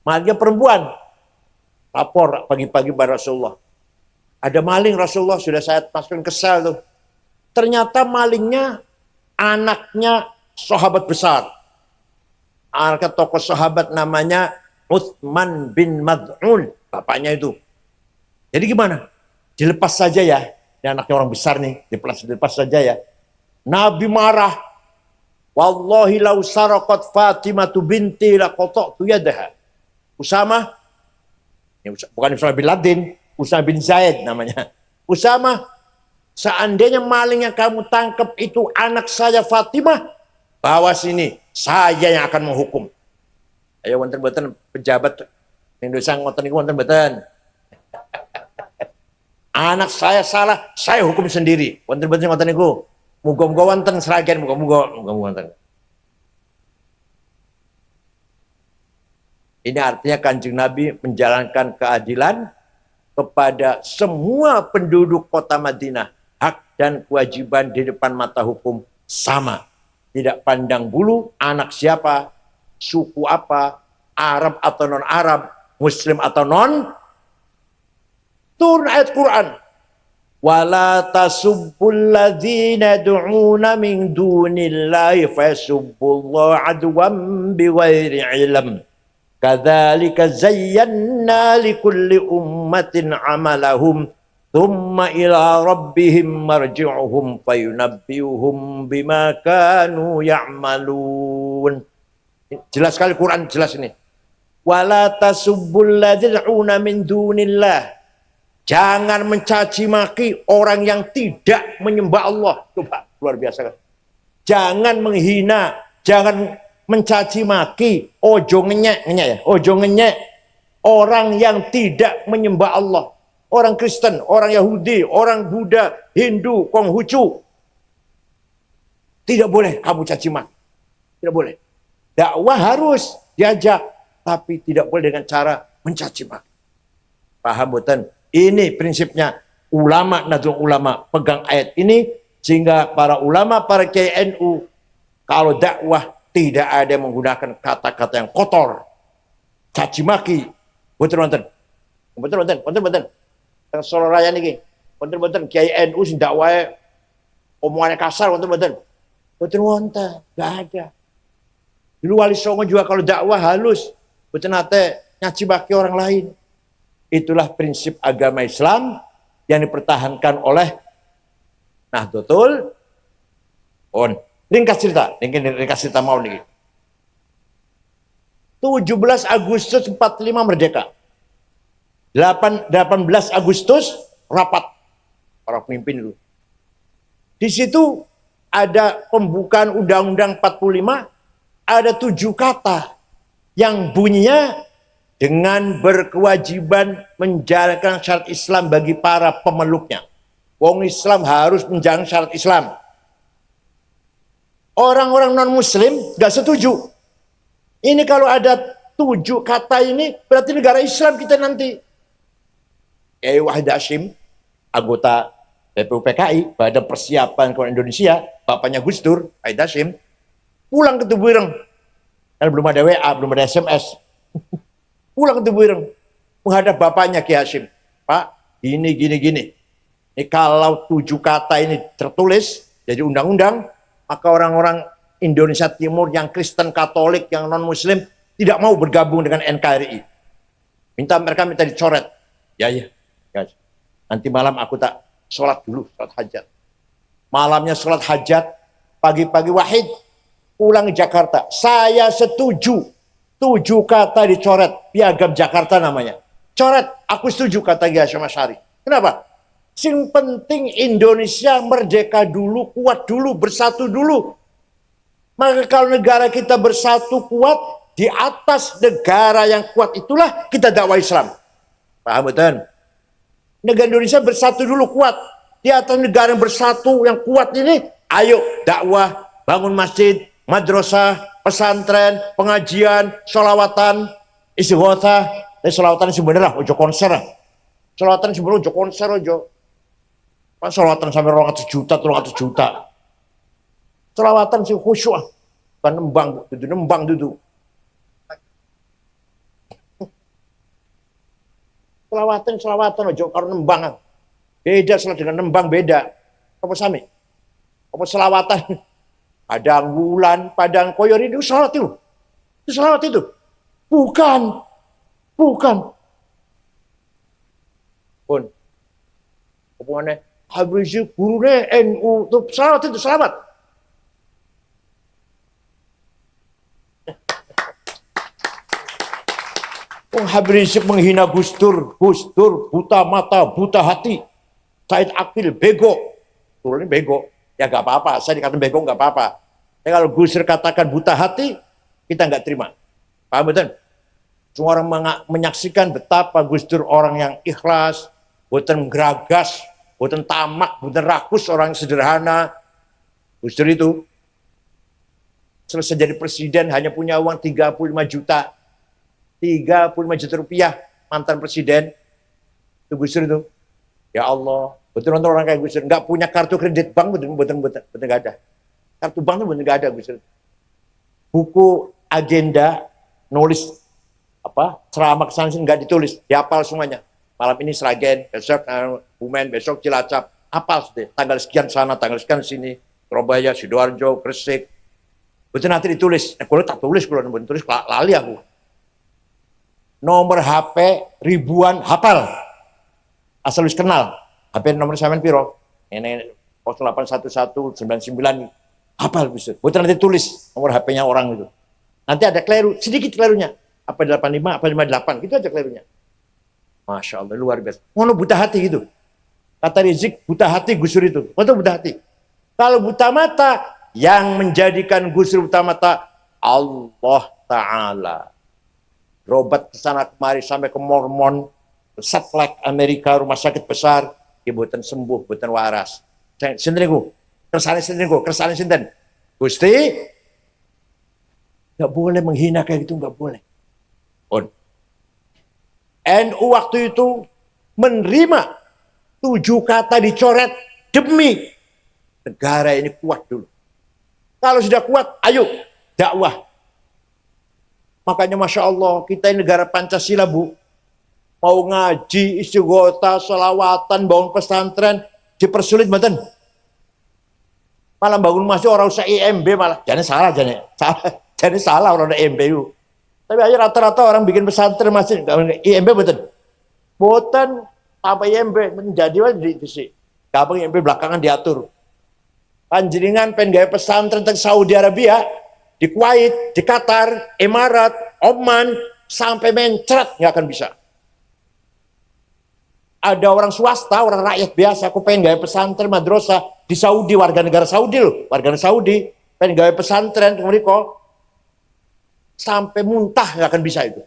Malingnya perempuan. Lapor pagi-pagi pada Rasulullah. Ada maling, Rasulullah, sudah saya masukin ke sel tuh. Ternyata malingnya anaknya sahabat besar. Anaknya tokoh sahabat namanya Utsman bin Mad'un, bapaknya itu. Jadi gimana? Dilepas saja ya. Ini anaknya orang besar nih, dilepas saja ya. Nabi marah. Wallahi lau saraqat Fatimatu binti laqata'tu yadaha. Usama, bukan Usama bin Laden, Usama bin Zaid namanya. Usama, seandainya maling yang kamu tangkap itu anak saya Fatimah, bawa sini, saya yang akan menghukum. Ayo wonten-wonten pejabat Indonesia ngoten niku wonten-wonten. Anak saya salah, saya hukum sendiri. Wonten-wonten ngoten niku. Muga-muga wonten seragen, muga-muga wonten. Ini artinya Kanjeng Nabi menjalankan keadilan kepada semua penduduk kota Madinah. Hak dan kewajiban di depan mata hukum sama. Tidak pandang bulu, anak siapa, suku apa, Arab atau non-Arab, Muslim atau non. Turun ayat Quran. Wala tasubbul ladzina yad'una min dunillahi fasubbullaha adwan bighairi ilm. Kadzalika zayyana likulli ummatin amalahum thumma ila rabbihim marji'uhum fayunabbi'uhum bima kanu ya'malun. Jelas sekali Quran, jelas ini. Wala tasubbul ladzina min dunillah. Jangan mencaci maki orang yang tidak menyembah Allah. Coba, luar biasa kan. Jangan menghina, jangan mencaci maki, ojo ngenyek ya, ojo ngenyek orang yang tidak menyembah Allah. Orang Kristen, orang Yahudi, orang Buddha, Hindu, Konghucu. Tidak boleh kamu caci maki. Tidak boleh. Dakwah harus diajak, tapi tidak boleh dengan cara mencaci maki. Paham boten? Ini prinsipnya ulama Nahdlatul Ulama pegang ayat ini, sehingga para ulama, para kiai NU kalau dakwah tidak ada menggunakan kata-kata yang kotor, caci maki. Betul-betul. Betul-betul. Yang Solo Raya niki, betul-betul kiai NU sing dakwahe omongannya kasar, betul-betul. Betul-betul, enggak ada. Dulu Wali Songo juga kalau dakwah halus, betul nate nyaci maki orang lain. Itulah prinsip agama Islam yang dipertahankan oleh Nahdlatul Ulama. Ringkas cerita mau nih. 17 Agustus 45 merdeka. 18 Agustus rapat para pemimpin dulu. Di situ ada pembukaan Undang-Undang 45, ada 7 kata yang bunyinya dengan berkewajiban menjalankan syariat Islam bagi para pemeluknya. Wong Islam harus menjalankan syariat Islam. Orang-orang non-muslim gak setuju. Ini kalau ada 7 kata ini, berarti negara Islam kita nanti. Wahid Hashim, anggota BPUPKI, pada persiapan ke Indonesia, bapaknya Gus Dur, Wahid Hashim, pulang ke Tebuireng. Karena belum ada WA, belum ada SMS. Pulang ke Tebuireng, menghadap bapaknya Ki Hashim. Pak, gini. Ini kalau 7 kata ini tertulis, jadi undang-undang, maka orang-orang Indonesia Timur yang Kristen, Katolik, yang non-Muslim tidak mau bergabung dengan NKRI. Mereka minta dicoret. Ya. Nanti malam aku tak sholat dulu, sholat hajat. Malamnya sholat hajat, pagi-pagi Wahid pulang ke Jakarta. Saya setuju 7 kata dicoret, Piagam Jakarta namanya. Coret, aku setuju kata Kiai Hasyim Asy'ari. Kenapa? Sing penting Indonesia merdeka dulu, kuat dulu, bersatu dulu. Maka kalau negara kita bersatu kuat, di atas negara yang kuat itulah kita dakwah Islam. Paham betul? Negara Indonesia bersatu dulu kuat. Di atas negara yang bersatu, yang kuat ini, ayo dakwah, bangun masjid, madrasah, pesantren, pengajian, sholawatan, istighotsah. Sholawatan sebenarnya ojo konser. Sholawatan sebenarnya ojo konser ojo. Pas sholawatan sampai 200 juta, 300 juta. Sholawatan sih khusyuk. Kan nembang duduk. Selawatan ojo karo nembang. Beda salat dengan nembang beda. Apa sami? Apa selawatan? Padang wulan, padang koyor itu salat itu. Itu salat itu. Bukan. Pun. Hubungannya Habib Rizik gurune NU itu salat itu selamat. Habib Rizik menghina Gus Dur buta mata, buta hati. Said Akil bego. Turunnya bego. Ya gak apa-apa, saya dikatakan bego gak apa-apa. Tapi kalau Gus Dur katakan buta hati, kita gak terima. Paham betul? Semua orang menyaksikan betapa Gus Dur orang yang ikhlas, bukan geragas, bukan tamak, bukan rakus, orang sederhana. Gus Dur itu selesai jadi presiden hanya punya uang 35 juta. 35 juta rupiah mantan presiden. Itu Gus Dur itu. Ya Allah, betul orang kayak Gus Dur nggak punya kartu kredit bank, betul nggak ada. Kartu bank itu betul nggak ada Gus Dur. Buku agenda nulis ceramah kesana sini nggak ditulis, dihafal semuanya. Malam ini Sragen, besok Bumen, besok Cilacap, hafal sudah. Tanggal sekian sana, tanggal sekian sini, Surabaya, Sidoarjo, Gresik. Betul nanti ditulis. Kalau tak tulis, kalau tulis lali aku. nomor HP ribuan hafal. Asal wis kenal. HP nomor sampean piro? Ini 081199 hafal bisa. Bukan nanti tulis nomor HP-nya orang itu. Nanti ada keliru, sedikit kelirunya. Apa 85, apa 58, gitu aja kelirunya. Masya Allah, luar biasa. Ngono buta hati gitu. Kata Rizik, buta hati Gus Dur itu. Ngono buta hati. Kalau buta mata, yang menjadikan Gus Dur buta mata, Allah Ta'ala. Berobat ke sana kemari sampai ke Mormon, satelit Amerika, rumah sakit besar, dia buatan sembuh, buatan waras. Sinten niku? Kersane sinten niku? Kersane sinten? Gusti, nggak boleh menghina kayak gitu, nggak boleh. On. NU waktu itu menerima 7 kata dicoret demi negara ini kuat dulu. Kalau sudah kuat, ayo dakwah. Makanya Masya Allah, kita ini negara Pancasila, Bu. Mau ngaji, istighotha, selawatan, bangun pesantren, dipersulit mboten. Malah bangun masjid orang usah IMB malah. Jangan salah, jangan salah orang ada IMB itu. Tapi aja rata-rata orang bikin pesantren masjid, IMB mboten. Mboten apa IMB menjadi di sini. Gampang IMB belakangan diatur. Panjenengan pengen gawe pesantren teng Saudi Arabia, di Kuwait, di Qatar, Emirat, Oman, sampai mencret nggak akan bisa. Ada orang swasta, orang rakyat biasa, aku pengen gawe pesantren madrasah di Saudi, warga negara Saudi loh, warga negara Saudi, pengen gawe pesantren mereka sampai muntah nggak akan bisa itu,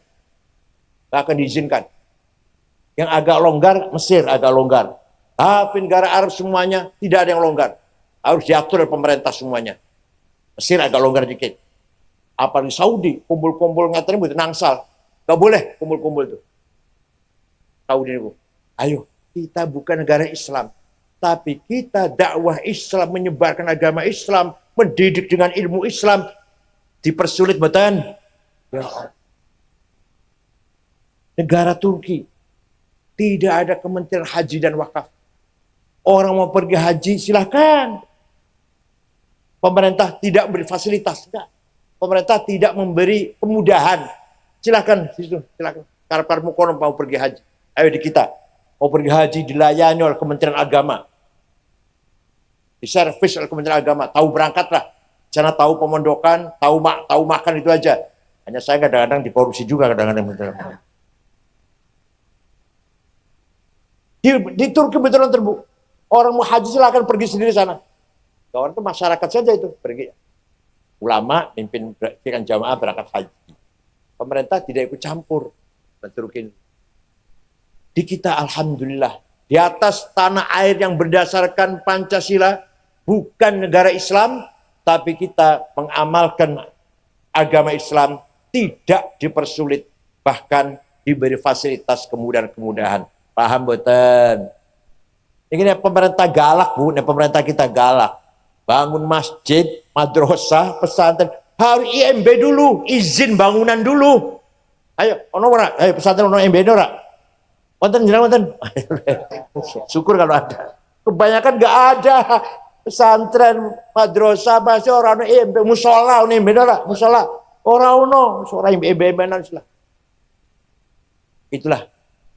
nggak akan diizinkan. Yang agak longgar, Mesir agak longgar, tapi negara Arab semuanya tidak ada yang longgar, harus diatur oleh pemerintah semuanya. Mesir agak longgar dikit. Apalagi Saudi, kumpul-kumpul ngatain buat nangsal. Gak boleh kumpul-kumpul itu. Saudi ini, Bu. Ayo, kita bukan negara Islam. Tapi kita dakwah Islam, menyebarkan agama Islam, mendidik dengan ilmu Islam. Dipersulit, betul? Ya. Negara Turki. Tidak ada Kementerian Haji dan Wakaf. Orang mau pergi haji, silahkan. Pemerintah tidak beri fasilitas, enggak. Pemerintah tidak memberi kemudahan. Silakan, silakan. Karparmu kono mau pergi haji. Ayo di kita. Mau pergi haji dilayani oleh Kementerian Agama. Diservis oleh Kementerian Agama. Tahu berangkatlah. Sana tahu pemondokan, tahu makan itu aja. Hanya saya kadang-kadang dikorupsi juga kadang-kadang. Di Turki betulan terbu. Orang mau haji silakan pergi sendiri sana. Kawan itu masyarakat saja itu pergi. Ulama mimpin jamaah berangkat haji. Pemerintah tidak ikut campur. Di kita alhamdulillah di atas tanah air yang berdasarkan Pancasila, bukan negara Islam, tapi kita mengamalkan agama Islam, tidak dipersulit, bahkan diberi fasilitas kemudahan-kemudahan. Paham betul? Ini pemerintah galak, Bu. Ini pemerintah kita galak. Bangun masjid, madrasah, pesantren, harus IMB dulu, izin bangunan dulu. Ayo, ono ora? Ayo pesantren ono IMB ora? Wonten jenengan wonten? Syukur kalau ada. Kebanyakan enggak ada. Pesantren, madrasah, masih orang ono IMB, musola ono IMB ora? Musola. Ora ono, ora IMB-IMB-an lah. Itulah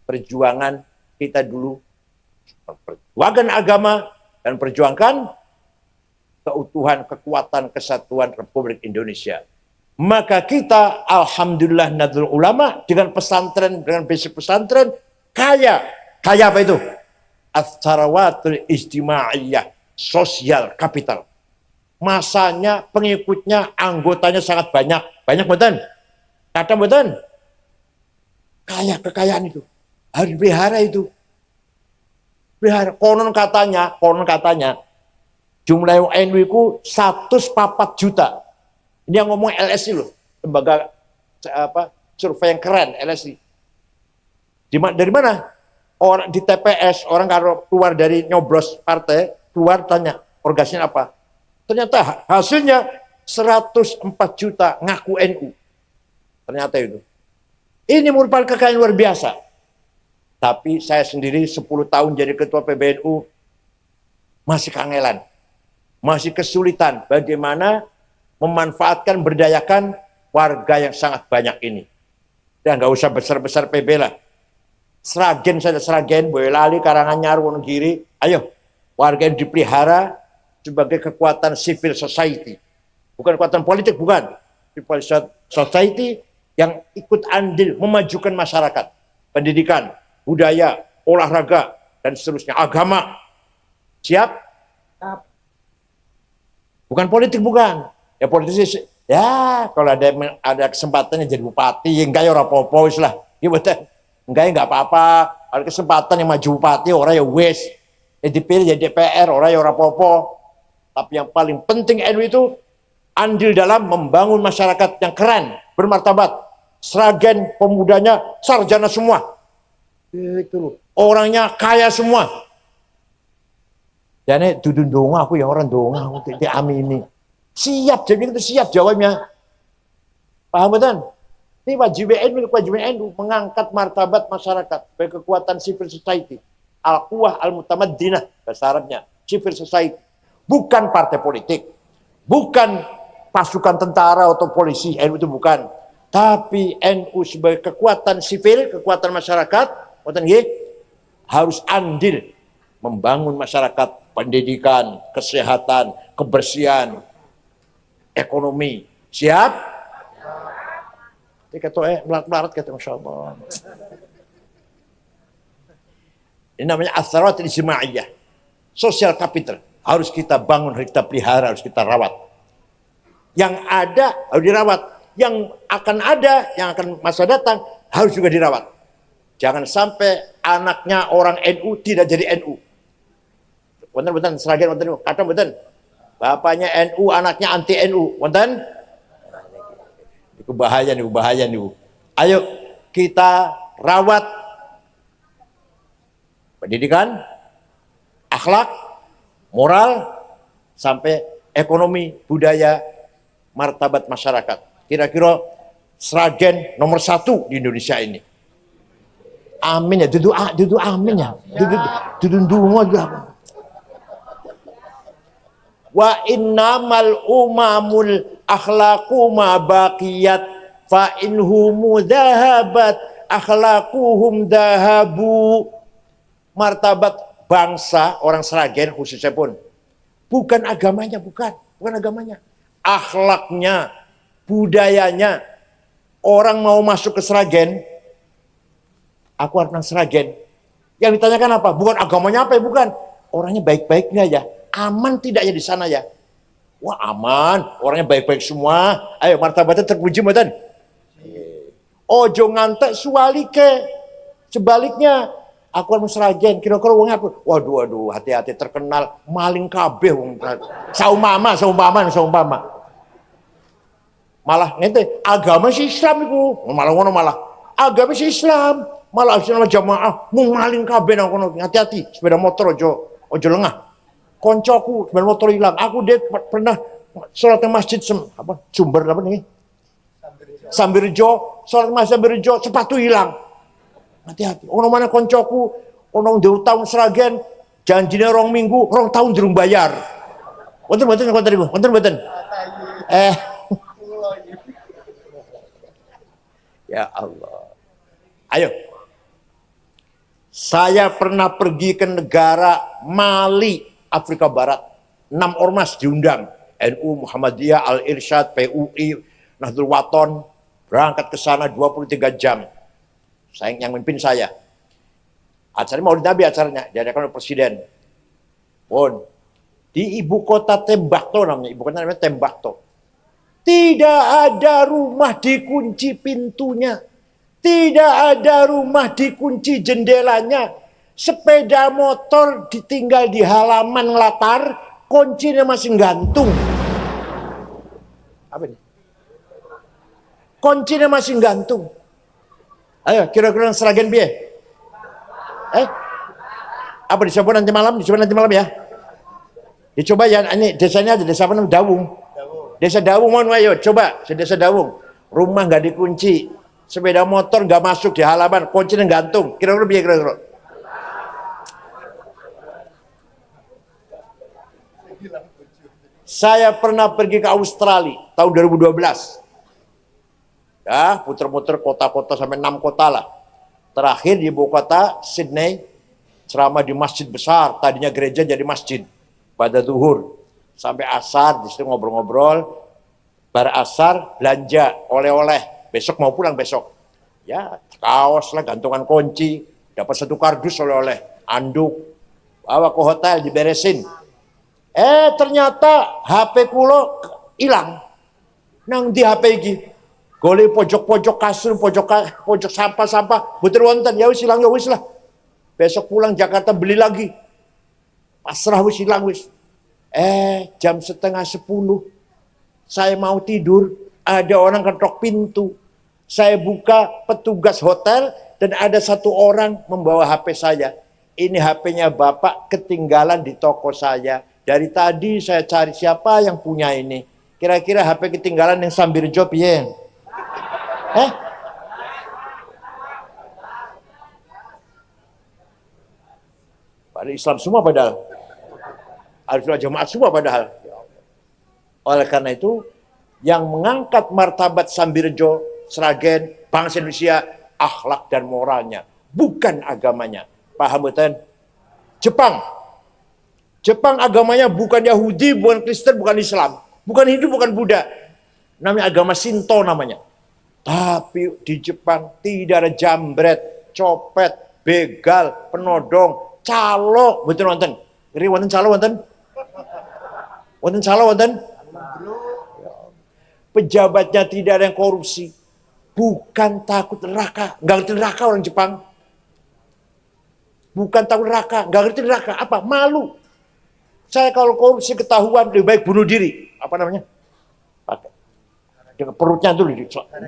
perjuangan kita dulu. Perjuangan agama dan perjuangkan keutuhan, kekuatan, kesatuan Republik Indonesia. Maka kita, alhamdulillah Nahdlatul Ulama, dengan pesantren, dengan basic pesantren, kaya. Kaya apa itu? As-sarawatul ijtimaiyah, sosial kapital. Masanya, pengikutnya, anggotanya sangat banyak. Banyak betul? Kata betul? Kaya kekayaan itu. Harus pelihara itu. Pelihara. Konon katanya, jumlah NU itu 104 juta. Ini yang ngomong LSI loh, lembaga survei yang keren LSI. Dari mana? Orang di TPS, orang kalau keluar dari nyoblos partai, keluar tanya organisasinya apa. Ternyata hasilnya 104 juta ngaku NU. Ternyata itu. Ini merupakan kekayaan luar biasa. Tapi saya sendiri 10 tahun jadi ketua PBNU masih kangelan. Masih kesulitan bagaimana memanfaatkan, berdayakan warga yang sangat banyak ini. Ya nggak usah besar-besar PB lah. Sragen saja, Sragen, Boyolali, Karanganyar, Wonogiri. Ayo, warga yang dipelihara sebagai kekuatan civil society. Bukan kekuatan politik, bukan. Civil society yang ikut andil memajukan masyarakat. Pendidikan, budaya, olahraga, dan seterusnya. Agama. Siap? Bukan politik, bukan. Ya politisi, ya kalau ada kesempatannya jadi bupati, enggak ya orang apa-apa lah. Ya betul. Enggak ya enggak apa-apa. Ada kesempatan yang maju bupati, orang ya wes. Ya dipilih jadi DPR, orang ya orang apa-apa. Tapi yang paling penting NU itu andil dalam membangun masyarakat yang keren, bermartabat. Sragen pemudanya sarjana semua. Itu orangnya kaya semua. Jadi dudun donga aku yang orang donga aku diamini. Siap, jadi itu siap jawabnya. Paham betul? Ini wajib NU mengangkat martabat masyarakat sebagai kekuatan civil society. Al-Quwah Al-Mutamaddinah, bahasa Arabnya, civil society. Bukan partai politik, bukan pasukan tentara atau polisi, NU itu bukan. Tapi NU sebagai kekuatan sipil, kekuatan masyarakat, harus andil membangun masyarakat, pendidikan, kesehatan, kebersihan, ekonomi. Siap? Ini kata melarat kata Masya Allah. Ini namanya atharat ijtimaiyah. Social capital. Harus kita bangun, harus kita pelihara, harus kita rawat. Yang ada harus dirawat. Yang akan ada, yang akan masa datang harus juga dirawat. Jangan sampai anaknya orang NU tidak jadi NU. Betul, Sragen, kata betul. Bapaknya NU, anaknya anti NU. Betul? Itu bahaya nih. Ayo kita rawat pendidikan, akhlak, moral, sampai ekonomi, budaya, martabat masyarakat. Kira-kira Sragen nomor 1 di Indonesia ini. Amin ya, duduk amin ya. Duduk dungo juga. Wa innamal umamul akhlaqu ma baqiyat fa inhumu dhahabat akhlaquhum dhahabu. Martabat bangsa orang Sragen khususnya pun bukan agamanya, bukan agamanya, akhlaknya, budayanya. Orang mau masuk ke Sragen, aku orang Sragen, yang ditanyakan apa? Bukan agamanya apa ya, bukan. Orangnya baik-baik nggak ya? Aman tidak ya di sana ya? Wah aman, orangnya baik-baik semua. Ayo martabatnya terpuji betul. Ojo ngantek sualike. Sebaliknya, aku orang Sragen, kira-kira wong apa? Waduh, hati-hati terkenal maling kabeh wong. Saumpama. Malah ngente agama si Islam iku. Malah ngono malah. Agama si Islam, malah Islam jamaah mung maling kabeh nang kono. Hati-hati, sepeda motor ojo lengah. Koncoku sepeda motor hilang. Aku dia pernah sholat di masjid Sumber apa nih? Sambirjo, sholat masjid Sambirjo, sepatu hilang. Hati-hati. Ono mana koncoku, ono deu tahun Sragen, janjinya 2 minggu, 2 tahun durung bayar. Wonten. Ya Allah. Ayo. Saya pernah pergi ke negara Mali, Afrika Barat. 6 ormas diundang. NU, Muhammadiyah, Al-Irsyad, PUI, Nahdlatul Wathon. Berangkat ke sana 23 jam. Yang memimpin saya. Acaranya Maulid Nabi acaranya. Diadakan oleh Presiden. Di ibu kota Tembakto namanya. Ibu kota namanya Tembakto. Tidak ada rumah dikunci pintunya. Tidak ada rumah dikunci jendelanya. Sepeda motor ditinggal di halaman latar, kuncinya masih gantung. Apa ini? Kuncinya masih gantung. Ayo, kira-kira Sragen piye? Apa dicoba nanti malam? Ya. Dicoba ya, ini desanya ada desa apa namanya? Dawung. Desa Dawung, mohon ayo coba, desa Dawung. Rumah nggak dikunci, sepeda motor nggak masuk di halaman, kuncinya gantung. Kira-kira piye kira-kira? Saya pernah pergi ke Australia tahun 2012. Ya, puter-puter kota-kota sampai 6 kota lah. Terakhir di ibu kota Sydney, ceramah di masjid besar. Tadinya gereja jadi masjid pada zuhur sampai asar. Di situ ngobrol-ngobrol. Bar asar belanja oleh-oleh. Besok mau pulang besok. Ya, kaos lah, gantungan kunci. Dapat 1 kardus oleh-oleh, anduk. Bawa ke hotel diberesin. Ternyata HP kulo hilang. Nang di HP iki. Golek pojok-pojok kasur, pojok sampah-sampah, betul wonten, ya wis hilang ya wis lah. Besok pulang Jakarta beli lagi. Pasrah wis hilang wis. Jam setengah 10. Saya mau tidur, ada orang ketok pintu. Saya buka, petugas hotel dan ada 1 orang membawa HP saya. Ini HP-nya Bapak ketinggalan di toko saya. Dari tadi saya cari siapa yang punya ini. Kira-kira HP ketinggalan yang sambil job ya. Pada Islam semua padahal. Ahlussunnah jamaah semua padahal. Oleh karena itu, yang mengangkat martabat Sambirejo, Sragen, bangsa Indonesia, akhlak dan moralnya, bukan agamanya. Paham betul? Jepang agamanya bukan Yahudi, bukan Kristen, bukan Islam, bukan Hindu, bukan Buddha. Namanya agama Shinto namanya. Tapi di Jepang tidak ada jambret, copet, begal, penodong, calo, betul wonten. Iri wonten calo wonten? Wonten calo wonten? Pejabatnya tidak ada yang korupsi. Bukan takut neraka, nggak ngerti neraka orang Jepang. Bukan takut neraka, nggak ngerti neraka. Apa? Malu. Saya kalau korupsi ketahuan lebih baik bunuh diri. Apa namanya? Dengan perutnya dulu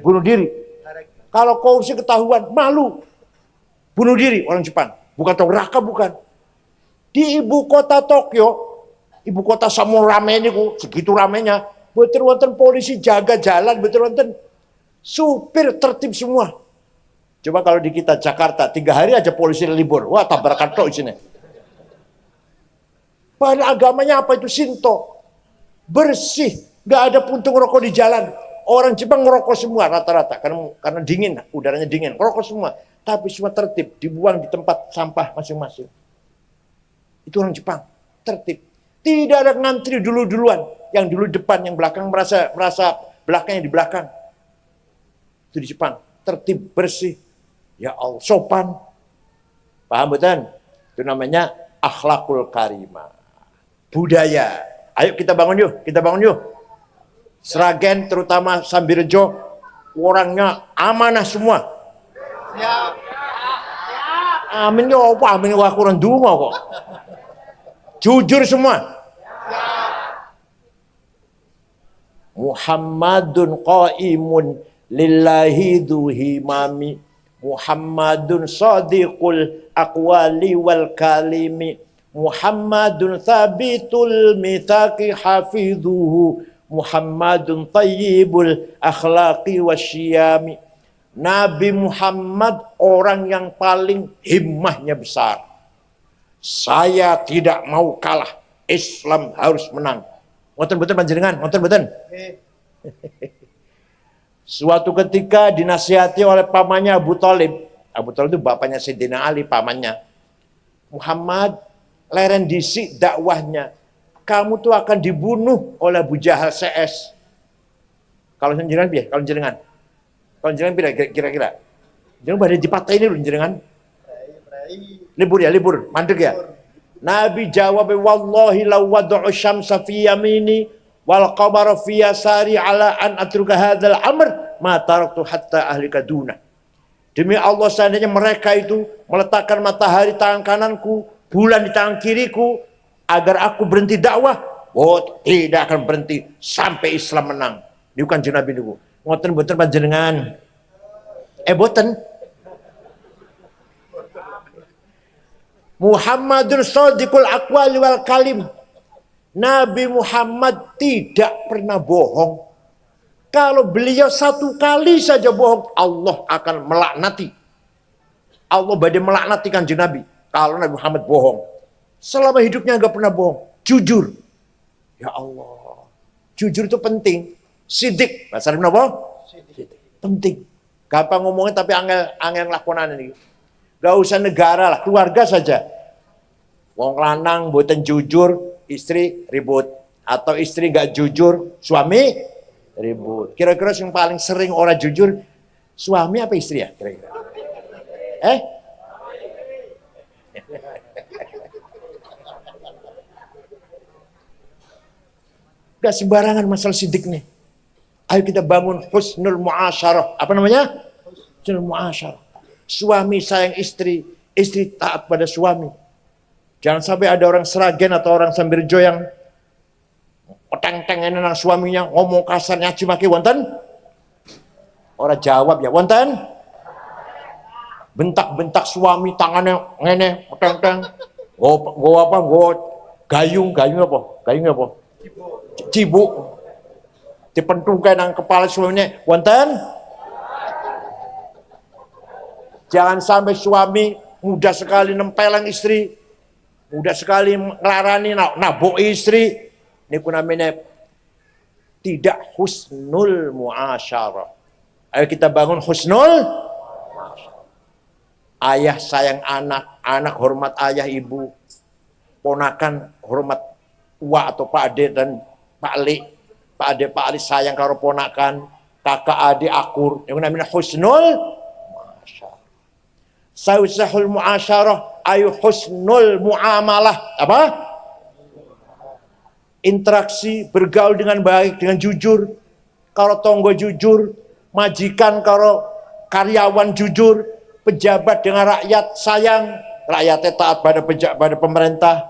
bunuh diri. Kalau korupsi ketahuan, malu. Bunuh diri orang Jepang. Bukan tahu neraka, bukan. Di ibu kota Tokyo, ibu kota Samu rame ini, segitu ramenya, betul wonten polisi jaga jalan, betul wonten supir tertib semua. Coba kalau di kita Jakarta 3 hari aja polisi libur, wah tabrakan tok sini. Pada agamanya apa itu Shinto, bersih, nggak ada puntung rokok di jalan. Orang Jepang ngerokok semua rata-rata karena dingin, udaranya dingin, ngerokok semua. Tapi semua tertib, dibuang di tempat sampah masing-masing. Itu orang Jepang, tertib. Tidak ada ngantri duluan, yang dulu depan, yang belakang merasa belakangnya di belakang. Itu di Jepang, tertib, bersih. Ya Allah, sopan. Paham betul? Itu namanya akhlakul karimah. Budaya. Ayo kita bangun yuk. Sragen terutama Sambirejo orangnya amanah semua. Ya. Amin ya apa? Amin wa kurang dungo kok. Jujur semua. Muhammadun qaimun lillahi duhimami. Muhammadun sadiqul aqwali wal kalimi. Muhammadun thabitul mithaqi hafidhuhu. Muhammadun tayyibul akhlaqi wasyiyami. Nabi Muhammad orang yang paling himmahnya besar. Saya tidak mau kalah. Islam harus menang. Ngoten betul panjenengan, ngoten betul. Suatu ketika dinasihati oleh pamannya Abu Thalib. Abu Thalib itu bapaknya Sayyidina Ali, pamannya. Muhammad, leren disik dakwahnya. Kamu tuh akan dibunuh oleh Abu Jahal CS. Kalau jenengan piye? Kalau jenengan kira-kira. Jangan pada dipatahin dulu jenengan. Libur, mandek ya. Nabi jawab, wallahi law wad'u syamsa fi yamini wal qamara fi yasari ala an atruka hadzal amr ma taraktu hatta ahlika duna. Demi Allah, seandainya mereka itu meletakkan matahari tangan kananku, bulan di tangan kiriku, agar aku berhenti dakwah, tidak akan berhenti sampai Islam menang. Ini bukan Nabi niku. Ngoten boten panjenengan. Boten. Muhammadun shadiqul aqwali wal kalim. Nabi Muhammad tidak pernah bohong. Kalau beliau 1 kali saja bohong, Allah akan melaknati. Allah badai melaknati kanjeng Nabi kalau Nabi Muhammad bohong. Selama hidupnya nggak pernah bohong, jujur. Ya Allah, jujur itu penting. Sidik, bahasa Arabnya apa? Penting. Gampang ngomongnya tapi angel lakonan ini. Gak usah negara lah, keluarga saja. Wong lanang mboten jujur, istri ribut. Atau istri gak jujur, suami ribut. Kira-kira yang paling sering orang jujur, suami apa istri ya? Kira-kira. Gak sembarangan masalah sidik nih. Ayo kita bangun husnul muasyarah. Apa namanya? Husnul muasyarah. Suami sayang istri, istri taat pada suami. Jangan sampai ada orang Seragen atau orang Sambirjo yang teng-tengen nang suaminya ngomong kasar nyaci maki wonten. Orang jawab ya wonten. Bentak-bentak suami tangannya ngene teng-teng. Go apa? Go gayung apa? Gayung apa? Cibuk. Dipentungkan nang kepala suaminya wonten. Jangan sampai suami mudah sekali nempeleng istri, mudah sekali ngelarani nabok istri. Ini namanya tidak husnul muasyarah. Ayo kita bangun husnul muasyarah. Ayah sayang anak, anak hormat ayah ibu, ponakan hormat tua atau Pak Ade dan Pak Ali. Pak Ade Pak Ali sayang karo ponakan, kakak adik akur. Ini namanya husnul muasyarah. Sausahul muasyarah ayu husnul muamalah. Apa? Interaksi, bergaul dengan baik, dengan jujur. Kalau tonggo jujur, majikan kalau karyawan jujur, pejabat dengan rakyat sayang, rakyatnya taat pada pemerintah.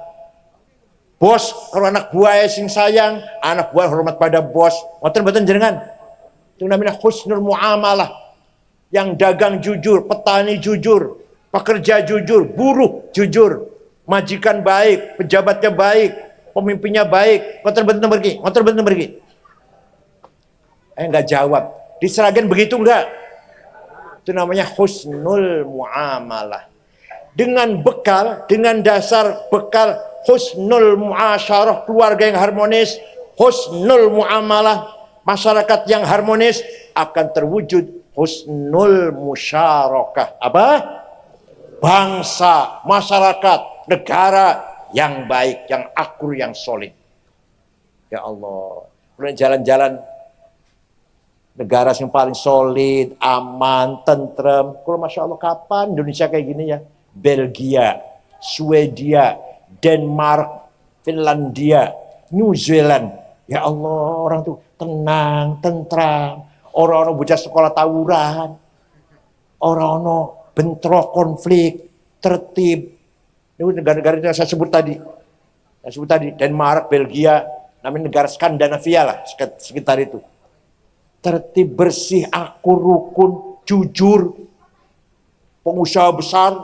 Bos kalau anak buah sing sayang, anak buah hormat pada bos. Ngoten-ngoten jenengan. Itu namanya husnul muamalah. Yang dagang jujur, petani jujur, pekerja jujur, buruh jujur, majikan baik, pejabatnya baik, pemimpinnya baik. Ngoten-ngoten pergi. Enggak jawab. Di Seragen begitu enggak? Itu namanya husnul muamalah. Dengan bekal, dengan dasar bekal husnul muasyarah, keluarga yang harmonis, husnul muamalah, masyarakat yang harmonis, akan terwujud husnul musyarakah. Apa? Bangsa, masyarakat, negara yang baik, yang akur, yang solid. Ya Allah, kemudian jalan-jalan negara yang paling solid, aman, tentrem. Kalau Masya Allah, kapan Indonesia kayak gini ya? Belgia, Swedia, Denmark, Finlandia, New Zealand. Ya Allah, orang tuh tenang, tentram. Orang-orang bocah sekolah tawuran. Orang-orang bentrok, konflik, tertib. Ini negara-negara yang saya sebut tadi. Denmark, Belgia, namanya negara Skandinavia lah, sekitar itu. Tertib, bersih, akur, rukun, jujur. Pengusaha besar,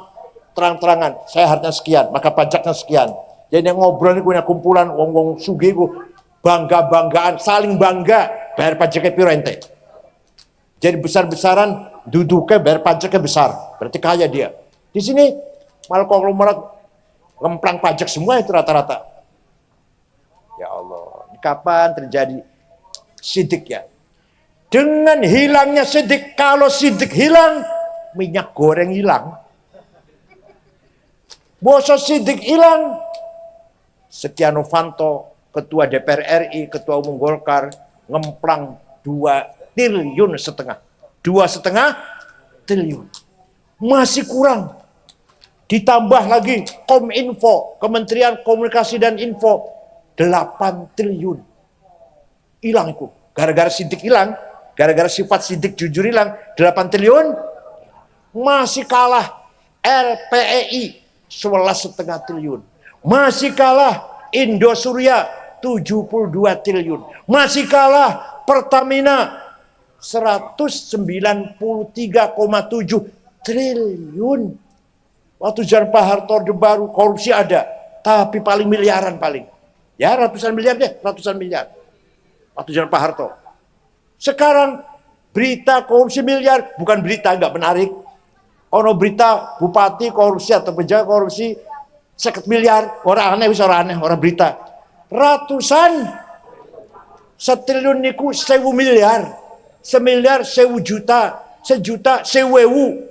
terang-terangan, saya hartanya sekian, maka pajaknya sekian. Jadi yang ngobrol ini punya kumpulan wong-wong sugih, bangga-banggaan, saling bangga, bayar pajaknya piro ente. Jadi besar-besaran, duduknya bayar pajaknya besar, berarti kaya dia. Di sini malah konglomerat ngemplang pajak semua itu rata-rata. Ya Allah, kapan terjadi sidik ya? Dengan hilangnya sidik, kalau sidik hilang, minyak goreng hilang. Boso sidik hilang. Setia Novanto, ketua DPR RI, ketua umum Golkar, ngemplang 2,5 triliun. 2,5 triliun. Masih kurang. Ditambah lagi Kominfo, Kementerian Komunikasi dan Info, 8 triliun. Hilang itu. Gara-gara sidik hilang, gara-gara sifat sidik jujur hilang, 8 triliun. Masih kalah LPEI, 11,5 triliun. Masih kalah Indosuria 72 triliun. Masih kalah Pertamina 193,7 triliun. Waktu zaman Pak Harto Orde Baru korupsi ada, tapi paling miliaran paling. Ya ratusan miliar deh, ratusan miliar. Waktu zaman Pak Harto. Sekarang berita korupsi miliar bukan berita nggak menarik. Ono berita bupati korupsi atau penjaga korupsi 50 miliar, orang aneh, orang berita. Ratusan setriliun niku 1.000 miliar. semiliar, 1.000.000, 1.000.000, 1.000.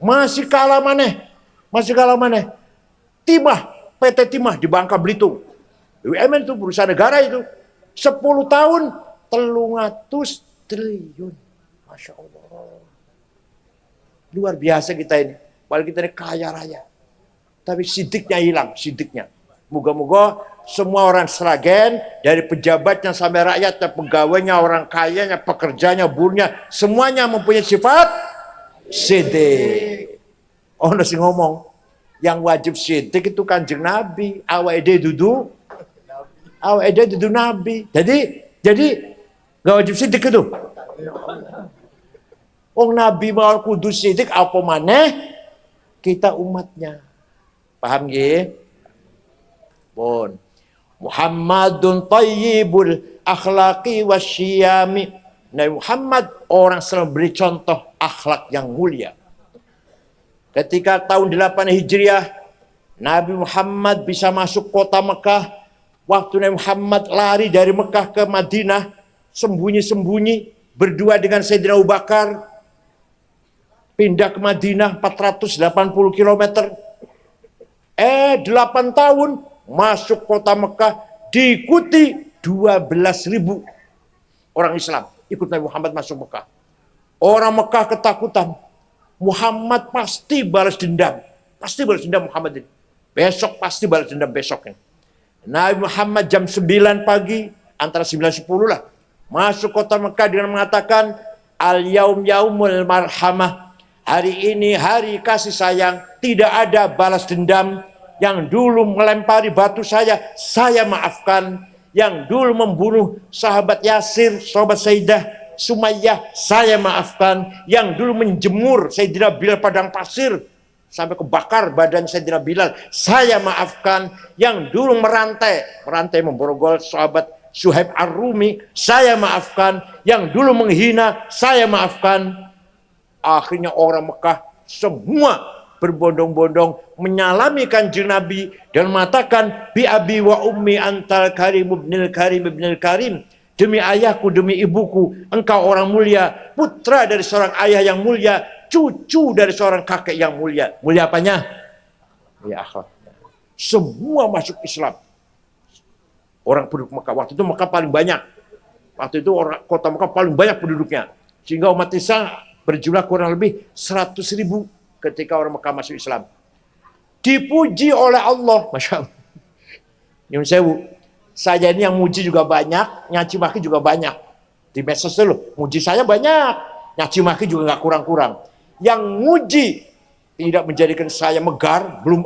Masih kalah maneh. Timah, PT Timah di Bangka Belitung. BUMN itu perusahaan negara itu. 10 tahun 300 triliun. Masya Allah. Luar biasa kita ini. Padahal kita ini kaya raya. Tapi sidiknya hilang, sidiknya. Moga-moga semua orang Sragen, dari pejabatnya sampai rakyatnya, pegawainya, orang kayanya, pekerjanya, buruhnya, semuanya mempunyai sifat sidik. Oh, nasi ngomong, yang wajib sidik itu Kanjeng Nabi. Awake dudu Nabi. Jadi nggak wajib sidik itu. Oh, Nabi mau kudus sidik, apa maneh kita umatnya. Paham nggih? Bon. Muhammadun thayyibul akhlaqi wasyiyami. Nabi Muhammad orang selalu beri contoh akhlak yang mulia. Ketika tahun 8 Hijriah, Nabi Muhammad bisa masuk kota Mekah. Waktu Nabi Muhammad lari dari Mekah ke Madinah, sembunyi-sembunyi, berdua dengan Sayyidina Abu Bakar, pindah ke Madinah 480 km. 8 tahun masuk kota Mekah, diikuti 12.000 orang Islam ikut Nabi Muhammad masuk Mekah. Orang Mekah ketakutan. Muhammad pasti balas dendam. Pasti balas dendam Muhammad ini. Besok pasti balas dendam besoknya. Nabi Muhammad jam 9 pagi, antara 9-10 lah, masuk kota Mekah dengan mengatakan, Al-yaum yaumul marhamah. Hari ini hari kasih sayang, tidak ada balas dendam. Yang dulu melempari batu saya maafkan. Yang dulu membunuh sahabat Yasir, sahabat Sayyidah Sumayyah, saya maafkan. Yang dulu menjemur Sayyidina Bilal padang pasir sampai kebakar badan Sayyidina Bilal, saya maafkan. Yang dulu merantai memborgol sahabat Suhaib Ar-Rumi, saya maafkan. Yang dulu menghina, saya maafkan. Akhirnya orang Mekah semua berbondong-bondong menyalami Kanjeng Nabi dan mengatakan, bi abi wa ummi antal karim ibnil karim ibnil karim. Demi ayahku, demi ibuku, engkau orang mulia, putra dari seorang ayah yang mulia, cucu dari seorang kakek yang mulia. Mulia apanya? Ya akhlaknya. Semua masuk Islam. Orang penduduk Mekah. Waktu itu Mekah paling banyak. Waktu itu kota Mekah paling banyak penduduknya. Sehingga umat Islam berjumlah kurang lebih 100.000 ketika orang Mekah masuk Islam. Dipuji oleh Allah. Masya Allah. Nyun sewu. Saya ini yang muji juga banyak, nyaci maki juga banyak. Di medsos dulu, muji saya banyak, nyaci maki juga nggak kurang-kurang. Yang muji tidak menjadikan saya megar, belum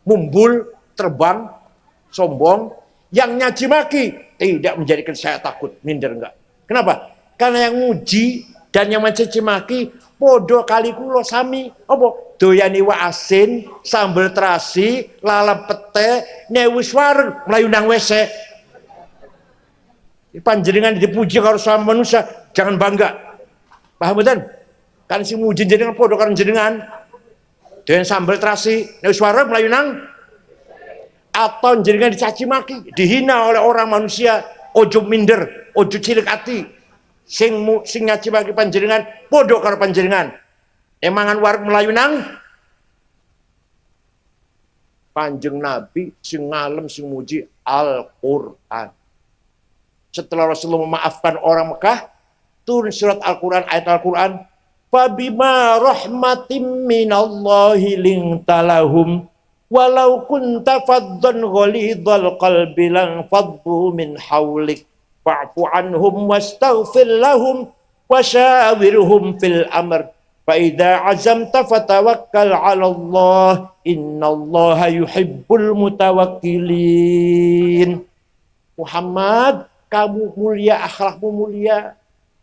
mumbul, terbang, sombong. Yang nyaci maki tidak menjadikan saya takut, minder enggak. Kenapa? Karena yang muji dan yang mencaci maki podo kali kulo sami apa doyani wa asin sambel terasi lalap pete nyewis wareng melayu nang WC. Panjenengan dipuji kalau sama manusia jangan bangga. Paham betul? Kan si muji jenengan podo karo jenengan doyan sambel terasi nyewis wareng melayu nang, atau jenengan dicaci maki dihina oleh orang manusia, ojo minder, ojo cilik hati. Sing nyaci bagi panjenengan podo karo panjenengan emangan warung melayu nang Kanjeng Nabi sing ngalem sing muji Al-Qur'an. Setelah Rasulullah memaafkan orang Mekah, turun surat Al-Qur'an, ayat Al-Qur'an, fabima rahmatim minallahi lintalahum walau kunta faddan ghalidhal qalbi lang faddu min hawlik fa'fu anhum wastaghfir lahum wasyawirhum fil amr fa idza azamta fatawakkal 'ala Allah innallaha yuhibbul mutawakkilin. Muhammad, kamu mulia, akhlakmu mulia,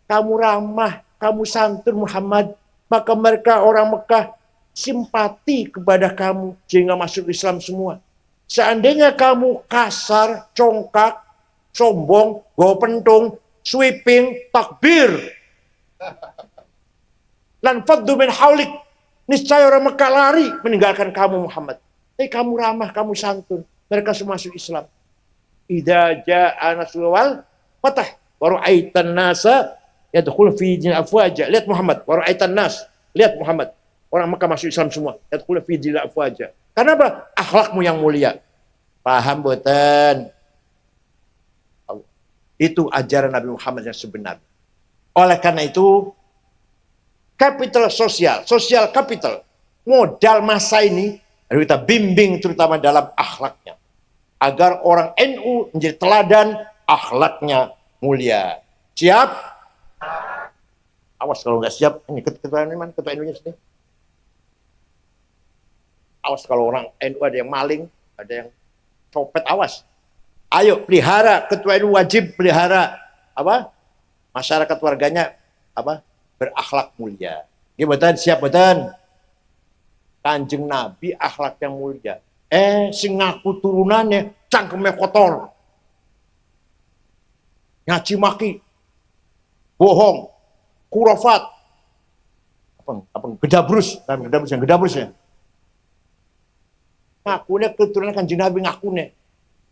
kamu ramah, kamu santun Muhammad, maka mereka orang Mekah simpati kepada kamu sehingga masuk Islam semua. Seandainya kamu kasar, congkak, sombong, go pentung, sweeping, takbir, lan faddu min haulik, niscaya orang Mekah lari meninggalkan kamu Muhammad. Tapi kamu ramah, kamu santun, mereka semua masuk Islam. Idza jaa nasrul wal fatah, wa ra'aitan nasa yadkhulu fi dinil afwaja. Lihat Muhammad, wa ra'aitan nas. Lihat Muhammad. Orang Mekah masuk Islam semua. Yadkhulu fi dinil afwaja. Karena apa? Akhlakmu yang mulia. Paham boten? Itu ajaran Nabi Muhammad yang sebenarnya. Oleh karena itu, kapital sosial, social capital, modal masa ini harus kita bimbing terutama dalam akhlaknya. Agar orang NU menjadi teladan, akhlaknya mulia. Siap? Awas kalau nggak siap, ini ketua ini mana? Ketua NU-nya sini. Awas kalau orang NU ada yang maling, ada yang copet, awas. Ayo pelihara, ketua NU wajib pelihara apa? Masyarakat warganya apa? Berakhlak mulia. Gimana? Siap betul? Kanjeng Nabi akhlak yang mulia. Sing ngaku turunannya cangkeme kotor, nyaci maki, bohong, kurafat, apa gedabrus ya. Ngakunya keturunan Kanjeng Nabi ngakunya,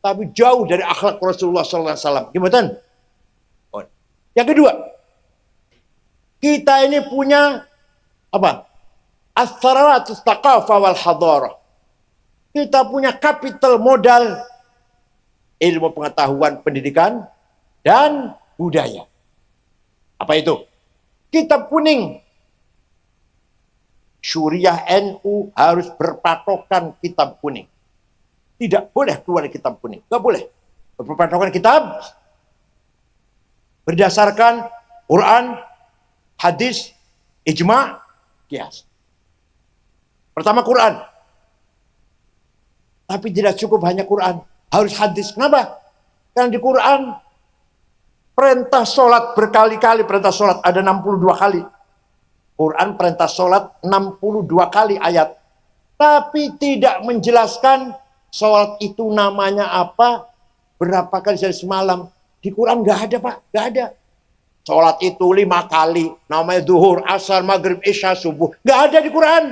tapi jauh dari akhlak Rasulullah SAW. Gimana? Yang kedua, kita ini punya apa? As-sarawatus taqafa wal hadarah. Kita punya kapital modal ilmu pengetahuan, pendidikan, dan budaya. Apa itu? Kitab kuning. Syuriah NU harus berpatokan kitab kuning. Tidak boleh keluar dari kitab kuning. Tidak boleh. Berpatokan kitab berdasarkan Quran, hadis, ijma, qiyas. Pertama Quran. Tapi tidak cukup hanya Quran. Harus hadis. Kenapa? Karena di Quran perintah sholat berkali-kali. Perintah sholat ada 62 kali. Quran perintah sholat 62 kali ayat. Tapi tidak menjelaskan sholat itu namanya apa, berapa kali sehari semalam. Di Quran nggak ada Pak, nggak ada. Sholat itu 5 kali. Namanya zuhur, asar, maghrib, isya, subuh. Nggak ada di Quran.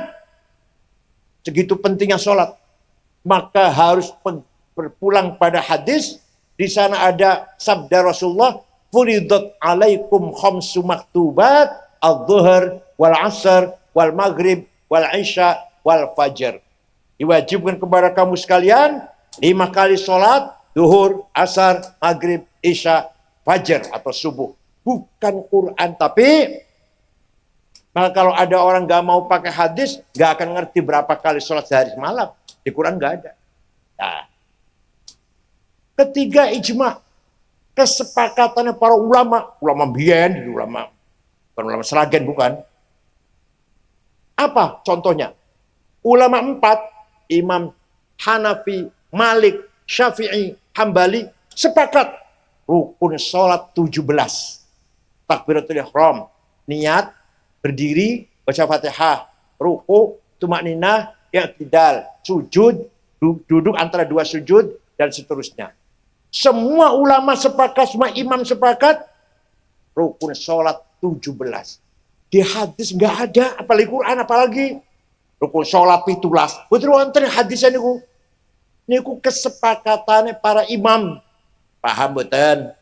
Segitu pentingnya sholat. Maka harus berpulang pada hadis. Di sana ada sabda Rasulullah, furidat alaikum khamsu maktubat, al-zuhur, wal asr, wal maghrib, wal isya, wal fajr. Diwajibkan kepada kamu sekalian 5 kali sholat, zuhur, asar, maghrib, isya, fajar atau subuh. Bukan Quran, tapi maka kalau ada orang gak mau pakai hadis, gak akan ngerti berapa kali sholat sehari semalam. Di Quran nggak ada. Nah. Ketiga ijma, kesepakatannya para ulama biyen, bukan ulama Seragen bukan. Apa contohnya? Ulama 4, Imam Hanafi, Malik, Syafi'i, Hambali sepakat rukun sholat 17. Takbiratul ihram, niat, berdiri, baca Fatihah, ruku, tumakninah, i'tidal, sujud, duduk antara 2 sujud, dan seterusnya. Semua ulama sepakat, semua imam sepakat, rukun sholat 17. Di hadis nggak ada, apalagi Quran, apalagi rukun sholat 17. Betul wonten hadisnya niku. Niku kesepakatannya para imam. Paham betul?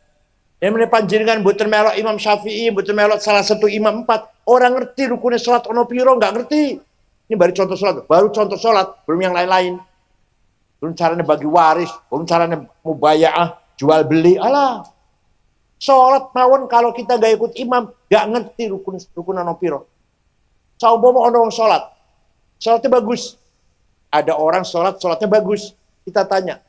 Yang meneh panjenengan mboten melok Imam Syafi'i, mboten melok salah satu imam 4. Orang ngerti rukunnya sholat ono piro, nggak ngerti. Ini baru contoh sholat, belum yang lain-lain. Belum caranya bagi waris, belum caranya mubaya'ah, jual beli. Alah, sholat mawon kalau kita gak ikut imam, gak ngerti rukun anopiro. Coba mau orang sholat, sholatnya bagus. Ada orang sholatnya bagus. Kita tanya,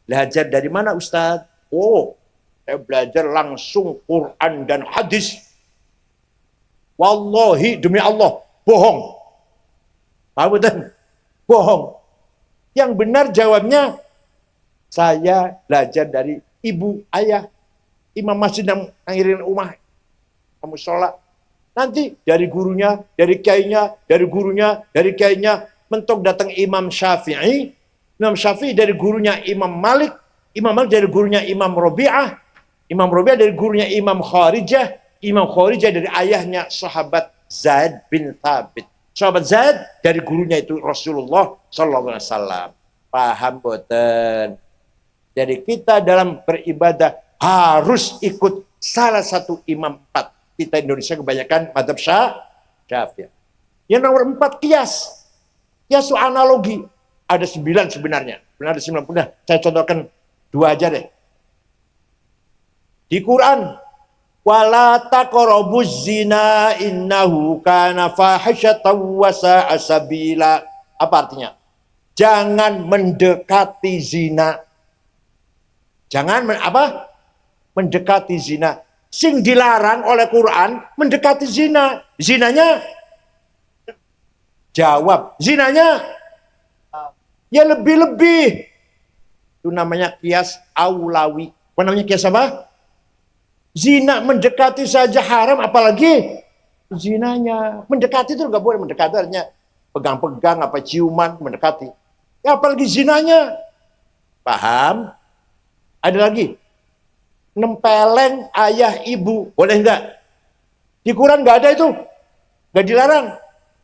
belajar dari mana Ustadz? Oh, saya belajar langsung Quran dan hadis. Wallahi demi Allah, bohong. Paham betul? Bohong. Yang benar jawabnya, saya belajar dari ibu, ayah, imam masjid yang ngirimin rumah. Kamu sholat. Nanti dari gurunya, dari kiainya, dari gurunya, dari kiainya, mentok datang Imam Syafi'i. Imam Syafi'i dari gurunya Imam Malik. Imam Malik dari gurunya Imam Rabi'ah. Imam Rabi'ah dari gurunya Imam Kharijah. Imam Kharijah dari ayahnya sahabat Zaid bin Thabit. Sahabat Zaid dari gurunya itu Rasulullah SAW. Paham boten? Jadi kita dalam beribadah harus ikut salah satu imam 4. Kita Indonesia kebanyakan madzhab Syafi'i. Yang nomor 4 kias. Kias itu analogi. Ada 9 sebenarnya. Benar ada 9. Nah, saya contohkan 2 aja deh. Di Quran, wala taqrabuz zina innahu kana fahisyatan wa sa'a sabila. Apa artinya? Jangan mendekati zina. Jangan mendekati zina. Sing dilarang oleh Quran mendekati zina. Zinanya jawab. Zinanya ya lebih-lebih. Itu namanya kias aulawi. Apa namanya kias apa? Zina mendekati saja haram, apalagi zinanya. Mendekati itu nggak boleh. Mendekati artinya pegang-pegang, apa ciuman, mendekati. Ya apalagi zinanya. Paham? Ada lagi. Nempeleng ayah ibu. Boleh nggak? Di Quran nggak ada itu. Nggak dilarang.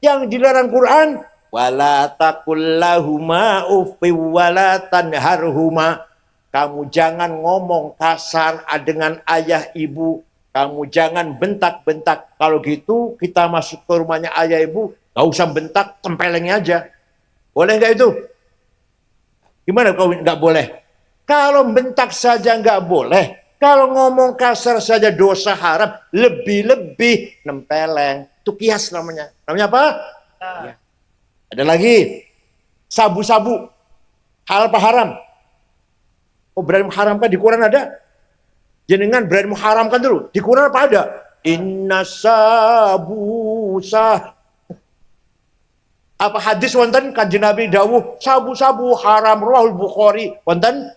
Yang dilarang Quran, wala taqullahuma uffi wala tanharhuma. Kamu jangan ngomong kasar dengan ayah ibu. Kamu jangan bentak-bentak. Kalau gitu kita masuk ke rumahnya ayah ibu, nggak usah bentak, tempelengnya aja. Boleh nggak itu? Gimana kalau nggak boleh? Kalau bentak saja nggak boleh. Kalau ngomong kasar saja dosa haram, lebih-lebih nempeleng. Itu kias namanya. Namanya apa? Ya. Ada lagi. Sabu-sabu. Halal apa haram? Oh berani mengharamkan di Quran ada? Jenengan berani mengharamkan dulu. Di Quran apa ada? Inna sabusa. Apa hadis wonten kanjeng Nabi dawuh sabu-sabu haram rawahul Bukhari. Wonten?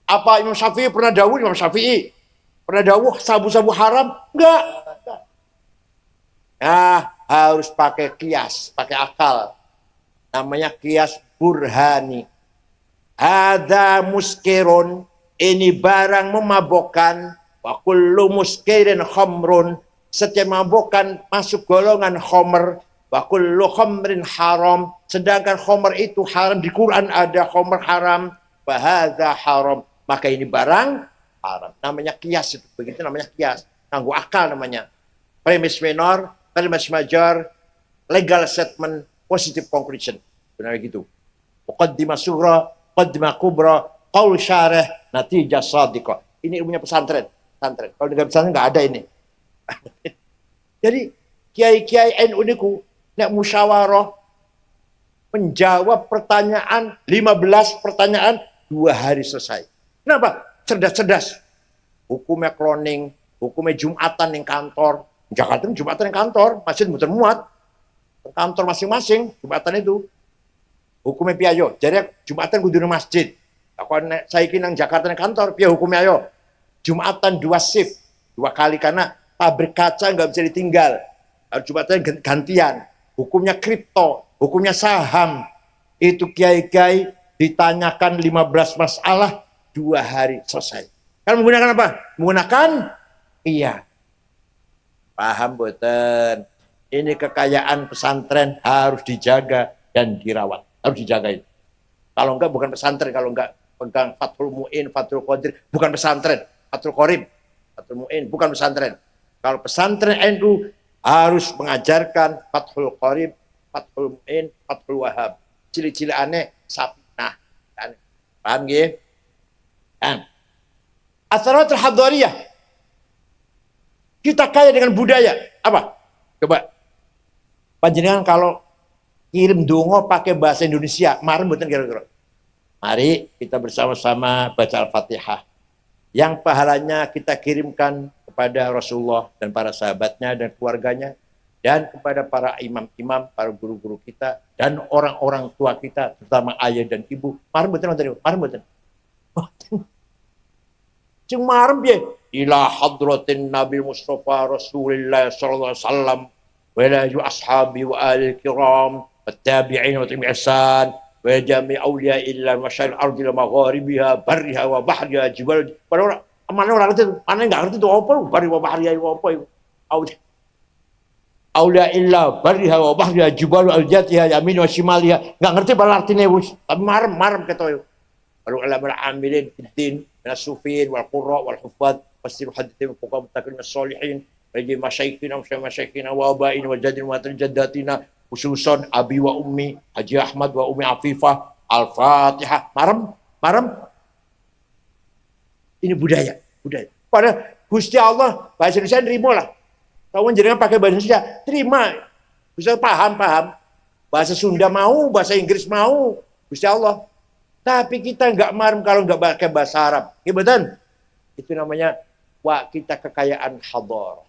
Apa Imam Syafi'i pernah dawuh? Imam Syafi'i pernah dawuh sabu-sabu haram? Enggak. Nah, harus pakai kias, pakai akal. Namanya kias burhani. Ada muskirun, ini barang memabokkan. Wa kullu muskirin khamrun, setiap memabokkan masuk golongan khamr. Wa kullu khamrin haram, sedangkan khamr itu haram. Di Quran ada khamr haram. Wa hadza haram. Maka ini barang haram. Namanya kias itu. Begitu namanya kias. Nganggo akal namanya. Premis minor, premis major, legal statement, positive conclusion. Benar gitu. Muqaddimah sughra, muqaddimah kubra, qaul syarih, natijah shadiqah. Ini ilmunya pesantren. Pesantren. Kalau di pesantren nggak ada ini. Jadi kiai-kiai NU niku nek musyawarah menjawab pertanyaan 15 pertanyaan 2 hari selesai. Kenapa? Cerdas-cerdas. Hukumnya cloning, hukumnya Jumatan yang kantor. Jakarta Jumatan yang kantor, masjid muter muat. Kantor masing-masing, Jumatan itu. Hukumnya piayo. Jadi Jumatan kudu masjid. Kalau saya nang Jakarta yang kantor, piye hukumnya ayo. Jumatan 2 shift, 2 kali karena pabrik kaca nggak bisa ditinggal. Jumatan gantian. Hukumnya kripto, hukumnya saham. Itu kiai-kiai ditanyakan 15 masalah. 2 hari selesai. Kan menggunakan apa? Menggunakan iya. Paham boten? Ini kekayaan pesantren harus dijaga dan dirawat. Harus dijaga itu. Kalau enggak bukan pesantren. Kalau enggak pegang Fathul Mu'in, Fathul Qadir, bukan pesantren. Fathul Qorib, Fathul Mu'in, bukan pesantren. Kalau pesantren NU harus mengajarkan Fathul Qorib, Fathul Mu'in, Fathul Wahab. Cili-cili aneh, sapinah. Paham gitu? Asaratul Hadhariyah. Kita kaya dengan budaya. Apa? Coba. Panjenengan kalau kirim dongo pakai bahasa Indonesia, mari mboten kira-kira. Mari kita bersama-sama baca Al-Fatihah. Yang pahalanya kita kirimkan kepada Rasulullah dan para sahabatnya dan keluarganya. Dan kepada para imam-imam, para guru-guru kita. Dan orang-orang tua kita, terutama ayah dan ibu. Mari mboten, mari mboten. Cing marem piye? Ila hadratin Nabi Mustafa Rasulullah sallallahu alaihi wasallam wa ila ashabi wa al kiram wattabi'in wa tabi'in ihsan wa jami' awliya illa masyal ardi wa magharibiha barriha wa bahriha jibal. Padahal mana orang ngerti, mana enggak ngerti itu apa barri wa bahriha apa itu. Awliya illa barriha wa bahriha jibal al-jatiha yamin wa shimaliha. Enggak ngerti bal artine wis, tapi marem ketoyo. Lalu ulama amilin fiddin, minasufin, wal qurra, wal hufad, fasir hadithin fuqam takin sholihin bagi masyayikhina masyayikhina wa abain wa jadin wa jaddatina khususan abi wa ummi Haji Ahmad wa ummi Afifah. Al-Fatihah. Marem. Ini budaya. Pada Gusti Allah bahasa Indonesia nerima lah. Kalau jenengan pakai bahasa Indonesia, terima. Bisa paham. Bahasa Sunda mau, bahasa Inggris mau, Gusti Allah. Tapi kita nggak marem kalau nggak pakai bahasa Arab. Ya betul. Itu namanya kita kekayaan hadar.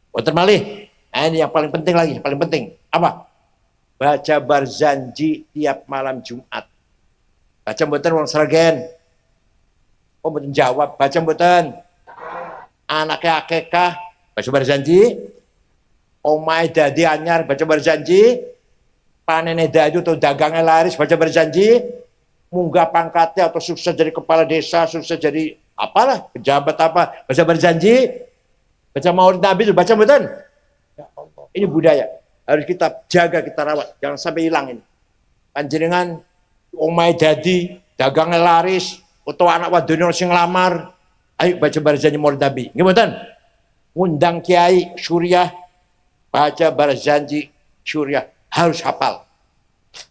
Betul malih. Nah, ini yang paling penting lagi, paling penting. Apa? Baca barzanji tiap malam Jumat. Baca mboten wong Sragen. Oh mboten jawab, baca mboten. Anaknya akekah, baca barzanji. Omahe dadi anyar, baca barzanji. Panene dadi atau dagangnya laris, baca barzanji. Munggah pangkatnya atau sukses jadi kepala desa, sukses jadi apalah, pejabat apa, baca barzanji. Baca Maulid Nabi, baca mboten. Ya Allah. Ini budaya. Harus kita jaga, kita rawat. Jangan sampai hilang ini. Panjenengan omai dadi, dagangnya laris, atau anak wadon sing lamar, ayo baca barzanji Maulid Nabi. Gimana? Undang kiai syuriah, baca barzanji syuriah, harus hafal.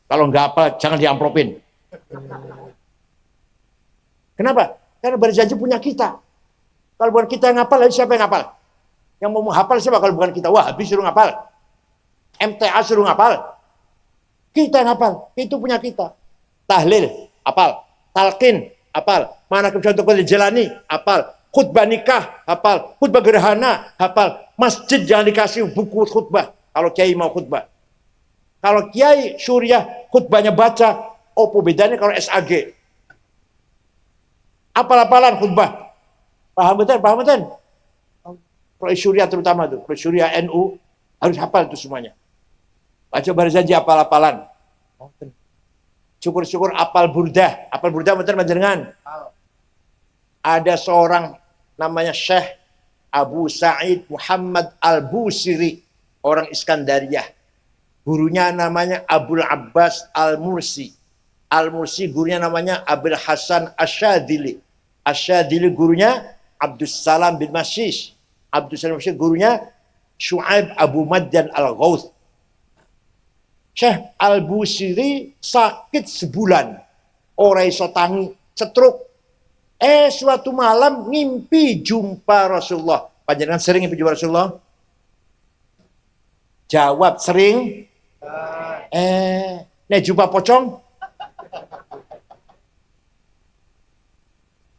Kalau nggak hafal, jangan diamplopin. Kenapa? Karena barzanji punya kita. Kalau bukan kita yang hafal, siapa yang hafal? Yang mau hafal siapa kalau bukan kita? Wah, habis suruh hafal. MTA suruh hafal. Kita yang hafal, itu punya kita. Tahlil, apal. Talqin, apal. Manaqib Syaikhul Qadir Jilani, apal. Khutbah nikah, apal. Khutbah gerhana, apal. Masjid jangan dikasih buku khutbah kalau kiai mau khutbah. Kalau kiai syuriah khutbahnya baca, apa bedanya kalau SAG? Apal-apalan khutbah. Paham betul? Kalau syuriah terutama tuh, kalau syuriah NU harus hafal itu semuanya. Baca barzanji apal-apalan. Syukur-syukur apal burdah. Apal burdah betul panjenengan. Ada seorang namanya Syekh Abu Sa'id Muhammad Al-Busiri, orang Iskandariyah. Gurunya namanya Abul Abbas Al-Mursi. Al-Mursi gurunya namanya Abul Hasan Asyadili. Asyadili gurunya Abdus Salam bin Masyish. Abdus Salam bin Masyish gurunya Syu'aib Abu Madyan Al-Ghawth. Syekh Al-Busiri sakit sebulan. Orang iso tangi, setruk. Suatu malam ngimpi jumpa Rasulullah. Panjenengan sering ngimpi jumpa Rasulullah? Jawab sering. Nek jumpa pocong?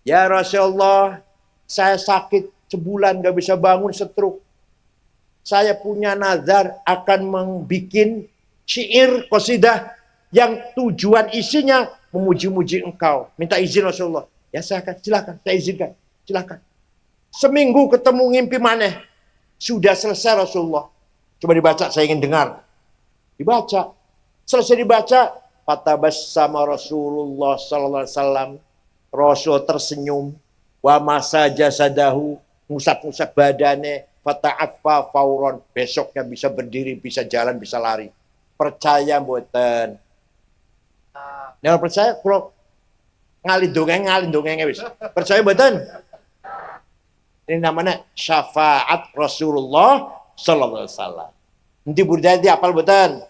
Ya Rasulullah, saya sakit sebulan gak bisa bangun, setruk. Saya punya nazar akan membuat syair qasidah yang tujuan isinya memuji-muji engkau. Minta izin Rasulullah. Ya silakan, saya izinkan. Silakan. Seminggu ketemu ngimpi maneh. Sudah selesai Rasulullah. Coba dibaca, saya ingin dengar. Dibaca. Selesai dibaca, fatabassama Rasulullah sallallahu alaihi wasallam. Rasul tersenyum. Wa masa jasadahu, ngusap-ngusap badannya, fata'affa fauron. Besoknya bisa berdiri, bisa jalan, bisa lari. Percaya mboten. Nek percaya kalau ngalih dongeng wis. Percaya mboten? Ini namanya syafaat Rasulullah sallallahu alaihi wasallam. Nanti burdaya apal mboten?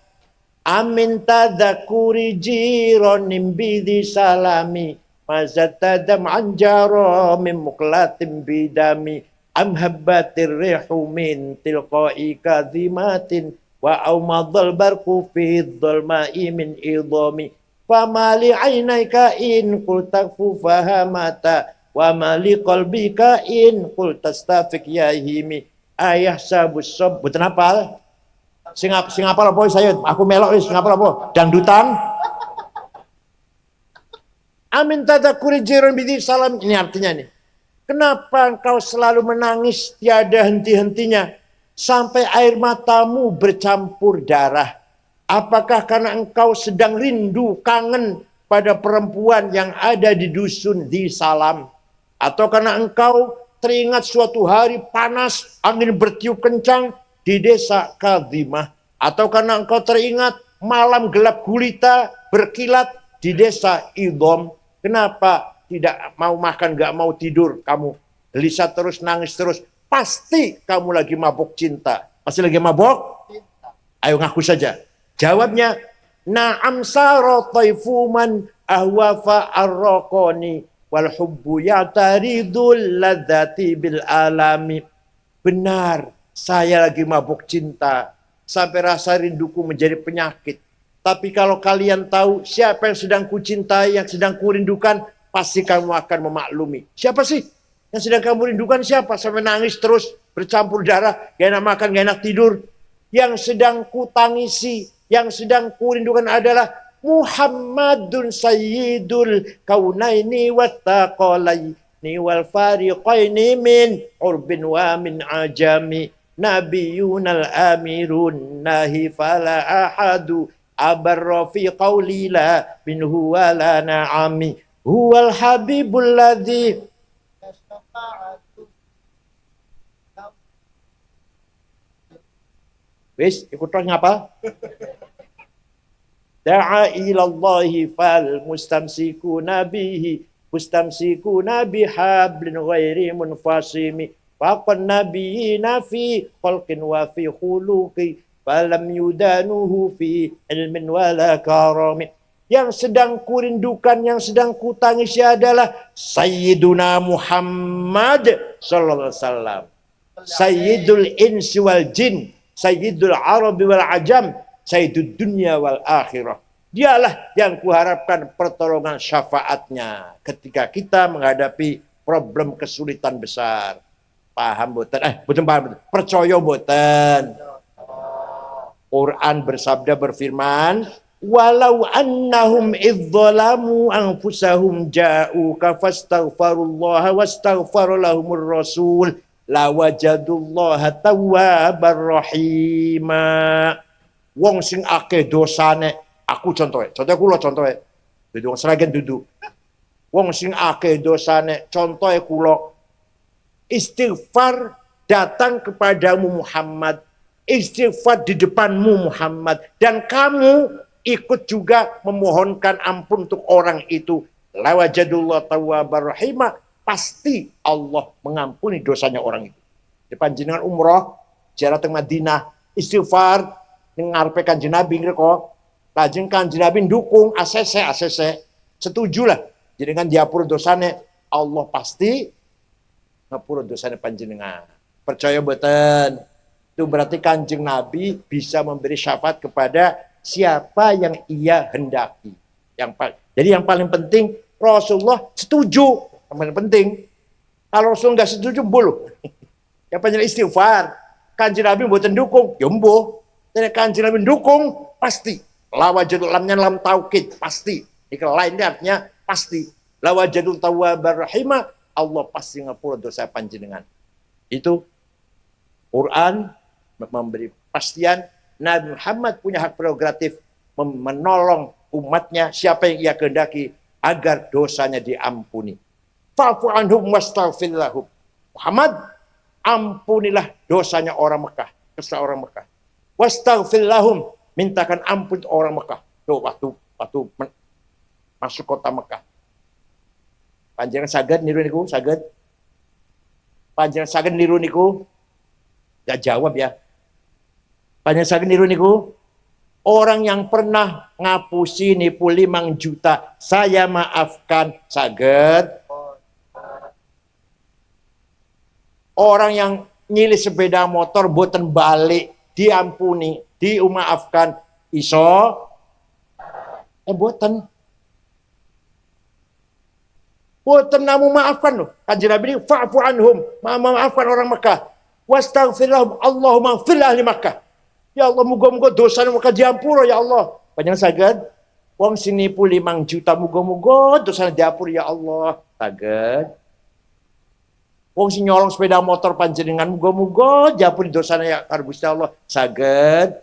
Amin tadzakuri jironim bidi salami mazatadam anjaro min muklatim bidami am habbatir rihu min tilqai kadhimatin wa aumadhal barqu fi dhulma'i min idhami famali ainaika in qul takfu fahamata wa mali qalbika in qul tastafik ya himi ayah sabus sob. Betul apal? Sing apal apa saya? Aku melok wis sing apal apa? Dangdutan. Amin tadzakuri jiran bidi salam. Ini artinya nih. Kenapa engkau selalu menangis tiada henti-hentinya sampai air matamu bercampur darah? Apakah karena engkau sedang rindu, kangen pada perempuan yang ada di dusun di Salam? Atau karena engkau teringat suatu hari panas, angin bertiup kencang di desa Kadhimah? Atau karena engkau teringat malam gelap gulita berkilat di desa Idham? Kenapa tidak mau makan, gak mau tidur kamu? gelisah terus, nangis terus, pasti kamu lagi mabuk cinta. Masih lagi mabuk? Ayo ngaku saja. Jawabnya, na'am sara taifu man ahwafa arraqani wal hubbu ya'taridul ladzati bil alami. Benar, saya lagi mabuk cinta sampai rasa rinduku menjadi penyakit. Tapi kalau kalian tahu siapa yang sedang kucintai, yang sedang kurindukan, pasti kamu akan memaklumi. Siapa sih yang sedang kamu rindukan? Siapa? Sampai nangis terus, bercampur darah, gak enak makan, gak enak tidur. Yang sedang kutangisi, yang sedang kurindukan adalah Muhammadun Sayyidul Kaunaini wattaqalaini wal fariqaini min urbin wa min ajami nabiyunal amirun nahi fala ahadu abarra fi qawli la minhu wa la na'ami huwal habibul ladzi wis ikut ngapa? Da'a ilallahi fal mustamsikuna bihi mustamsikuna bihablin ghairi munfasimi faqan nabiyina fi khalqin wa fi khuluqi falam yudanuhu fi ilmin wala karami. Yang sedang kurindukan, yang sedang kutangisi adalah Sayyiduna Muhammad sallallahu alaihi wasallam, Sayyidul insi wal jin, Sayyidul arabi wal ajam, Sayyidud dunya wal akhirah. Dialah yang kuharapkan pertolongan syafaatnya ketika kita menghadapi problem kesulitan besar. Paham boten? Boten paham. Percaya boten? Quran bersabda berfirman, walau annahum idzalamu anfusahum ja'uka fastaghfirullaha wastaghfara lahumur rasul lawajadullaha tawwabar rahima. Wong sing akeh dosane, aku contohe kula contohe. Dadi wong Sragen duduk. Wong sing akeh dosane, contohe kula istighfar datang kepadamu Muhammad, istighfar di depanmu Muhammad, dan kamu ikut juga memohonkan ampun untuk orang itu. Lawajadullah tawwabar rahimah, pasti Allah mengampuni dosanya orang itu. Di panjenengan umroh, ziarah teng Madinah, istighfar ning ngarepe Kanjeng Nabi ngriko, lajeng Kanjeng Nabi ndukung ACC, setujulah jenengan diapura dosane, Allah pasti ngapura dosane panjenengan. Percaya mboten? Itu berarti Kanjeng Nabi bisa memberi syafaat kepada siapa yang ia hendaki. Jadi yang paling penting Rasulullah setuju. Yang paling penting. Kalau Rasulullah nggak setuju, bulu. Ya panjang istighfar. Kanjeng Nabi mboten dukung, ya mbuh. Dan Kanjeng Nabi dukung, pasti. Lawajadul lamnya lam taukid, pasti. Ini lainnya artinya pasti. Lawajadul tawwabar rahimah, Allah pasti ngapura dosa panjenengan. Itu Quran memberi pastian Nabi Muhammad punya hak prerogatif menolong umatnya siapa yang ia kehendaki agar dosanya diampuni. Fa'fu anhum wastaghfir lahum. Muhammad, ampunilah dosanya orang Mekah, dosa orang Mekah. Wastaghfir lahum, mintakan ampun orang Mekah. Tuh waktu masuk kota Mekah. Panjenengan saged niru niku, saged. Panjenengan saged niru niku. Gak jawab ya. Panjenengan saged niru niku. Orang yang pernah ngapusi nipu 5 juta, saya maafkan, saged. Orang yang nyilih sepeda motor boten balik, diampuni, dimaafkan, iso. Boten. Boten namu maafkan loh. Kanjeng Nabi ini fa'fu anhum, maafkan orang Mekah. Wastaghfir lahum, Allahumma ighfir ahli Makkah. Ya Allah, muga-muga dosa Mekah diampura ya Allah. Panjenengan saged wong sing nipu 5 juta, muga-muga dosa diampura ya Allah. Saged. Wong sing nyolong sepeda motor panjenengan, muga-muga diampuni dosane ya karo Gusti Allah. Saged.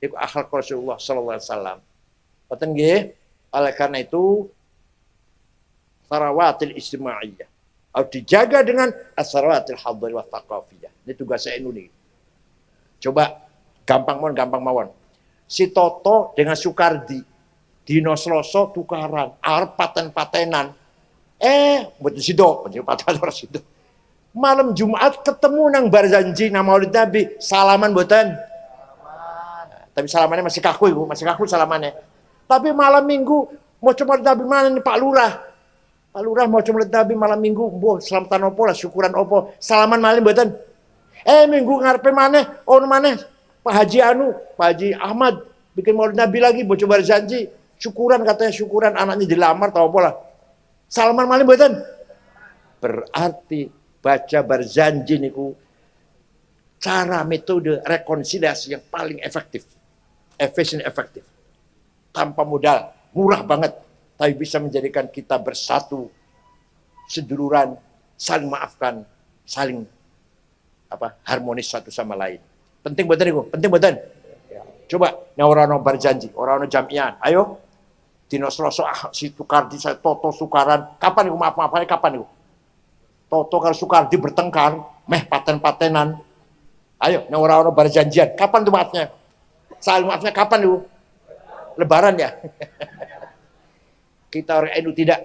Iku akhlak Rasulullah sallallahu alaihi wasallam. Boten nggih? Oleh karena itu sarawatil ijtimaiyah harus dijaga dengan asarawatil hadari wa thaqafiyah. Ini tugas saya ini. Coba gampang mawon. Si Toto dengan Sukardi dino Selasa tukaran, arep paten-patenan. Mboten sido, patah ora sido. Malam Jumat ketemu nang Barzanji nang Maulid Nabi, salaman mboten? Tapi salamannya masih kaku Ibu, masih kaku salamannya. Tapi malam Minggu mau coba Maulid Nabi mana nih Pak Lurah? Pak Lurah mau coba Maulid Nabi malam Minggu, mbuh selamatan opo lah, syukuran opo. Salaman malam mboten? Minggu ngarepe maneh, ono maneh Pak Haji Pak Haji Ahmad bikin Maulid Nabi lagi, mau coba Barzanji. Syukuran katanya, syukuran anaknya dilamar tau apa lah. Salaman malam mboten? Berarti baca Barzanji niku cara metode rekonsiliasi yang paling efektif. Efisien efektif. Tanpa modal, murah banget. Tapi bisa menjadikan kita bersatu, seduluran, saling maafkan, saling harmonis satu sama lain. Penting mboten niku? Penting mboten? Coba nek ora ono Barzanji, ora ono jamiah. Ayo dino Selasa si Sukardi saya Toto Sukaran. Kapan niku maaf-maafane kapan niku? Toto karo Sukardi bertengkar, meh paten-patenan. Ayo nek ora ono Barzanjian, kapan tuh maafnya? Saling maafnya kapan niku? Lebaran ya. Kita orang NU tidak.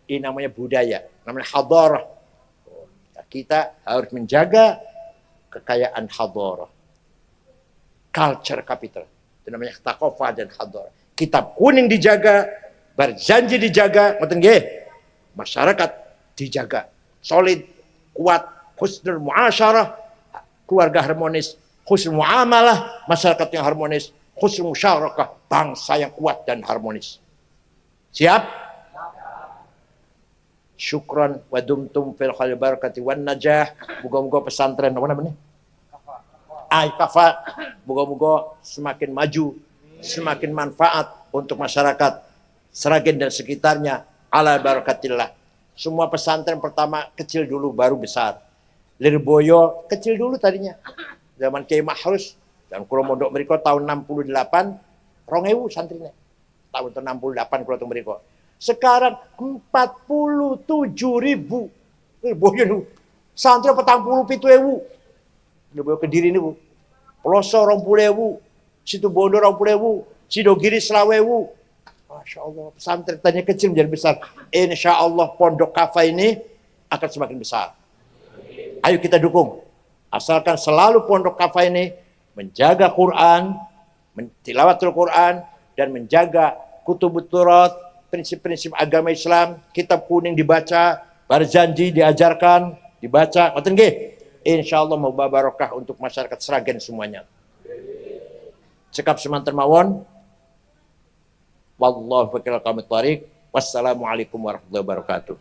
Ini namanya budaya, namanya hadarah. Kita harus menjaga kekayaan hadarah. Culture capital. Itu namanya thaqafah dan hadarah. Kitab kuning dijaga, Barzanji dijaga, ngoten nggih. Masyarakat dijaga. Solid, kuat, husnul muasyarah, keluarga harmonis, husnul muamalah, masyarakat yang harmonis, husnul musyarakah, bangsa yang kuat dan harmonis. Siap? Syukran wa dumtum fil khair barakati wan najah. Moga-moga pesantren apa namanya? Kafa. Moga-moga semakin maju, semakin manfaat untuk masyarakat Sragen dan sekitarnya. Ala barakatillah. Semua pesantren pertama kecil dulu baru besar. Lirboyo kecil dulu tadinya. Zaman Kiai Mahrus dan kula mondok mriko tahun 68 2000 santrine. Tahun 68 kula teng mriko. Sekarang 47.000. Lirboyo niku. Santri 47.000. Lirboyo Kediri niku. Ploso 20.000. Situbondo 20.000. Sidogiri 20.000. Masya Allah, pesantren tadinya kecil menjadi besar. Insya Allah pondok kafa ini akan semakin besar. Ayo kita dukung. Asalkan selalu pondok kafa ini menjaga Quran, tilawatul Quran, dan menjaga kutubut turat, prinsip-prinsip agama Islam, kitab kuning dibaca, Barzanji diajarkan, dibaca. Ngoten nggih? Insya Allah mau barokah untuk masyarakat Sragen semuanya. Cekap semanten mawon. Wallahu a'lam bishawab. Wassalamualaikum warahmatullahi wabarakatuh.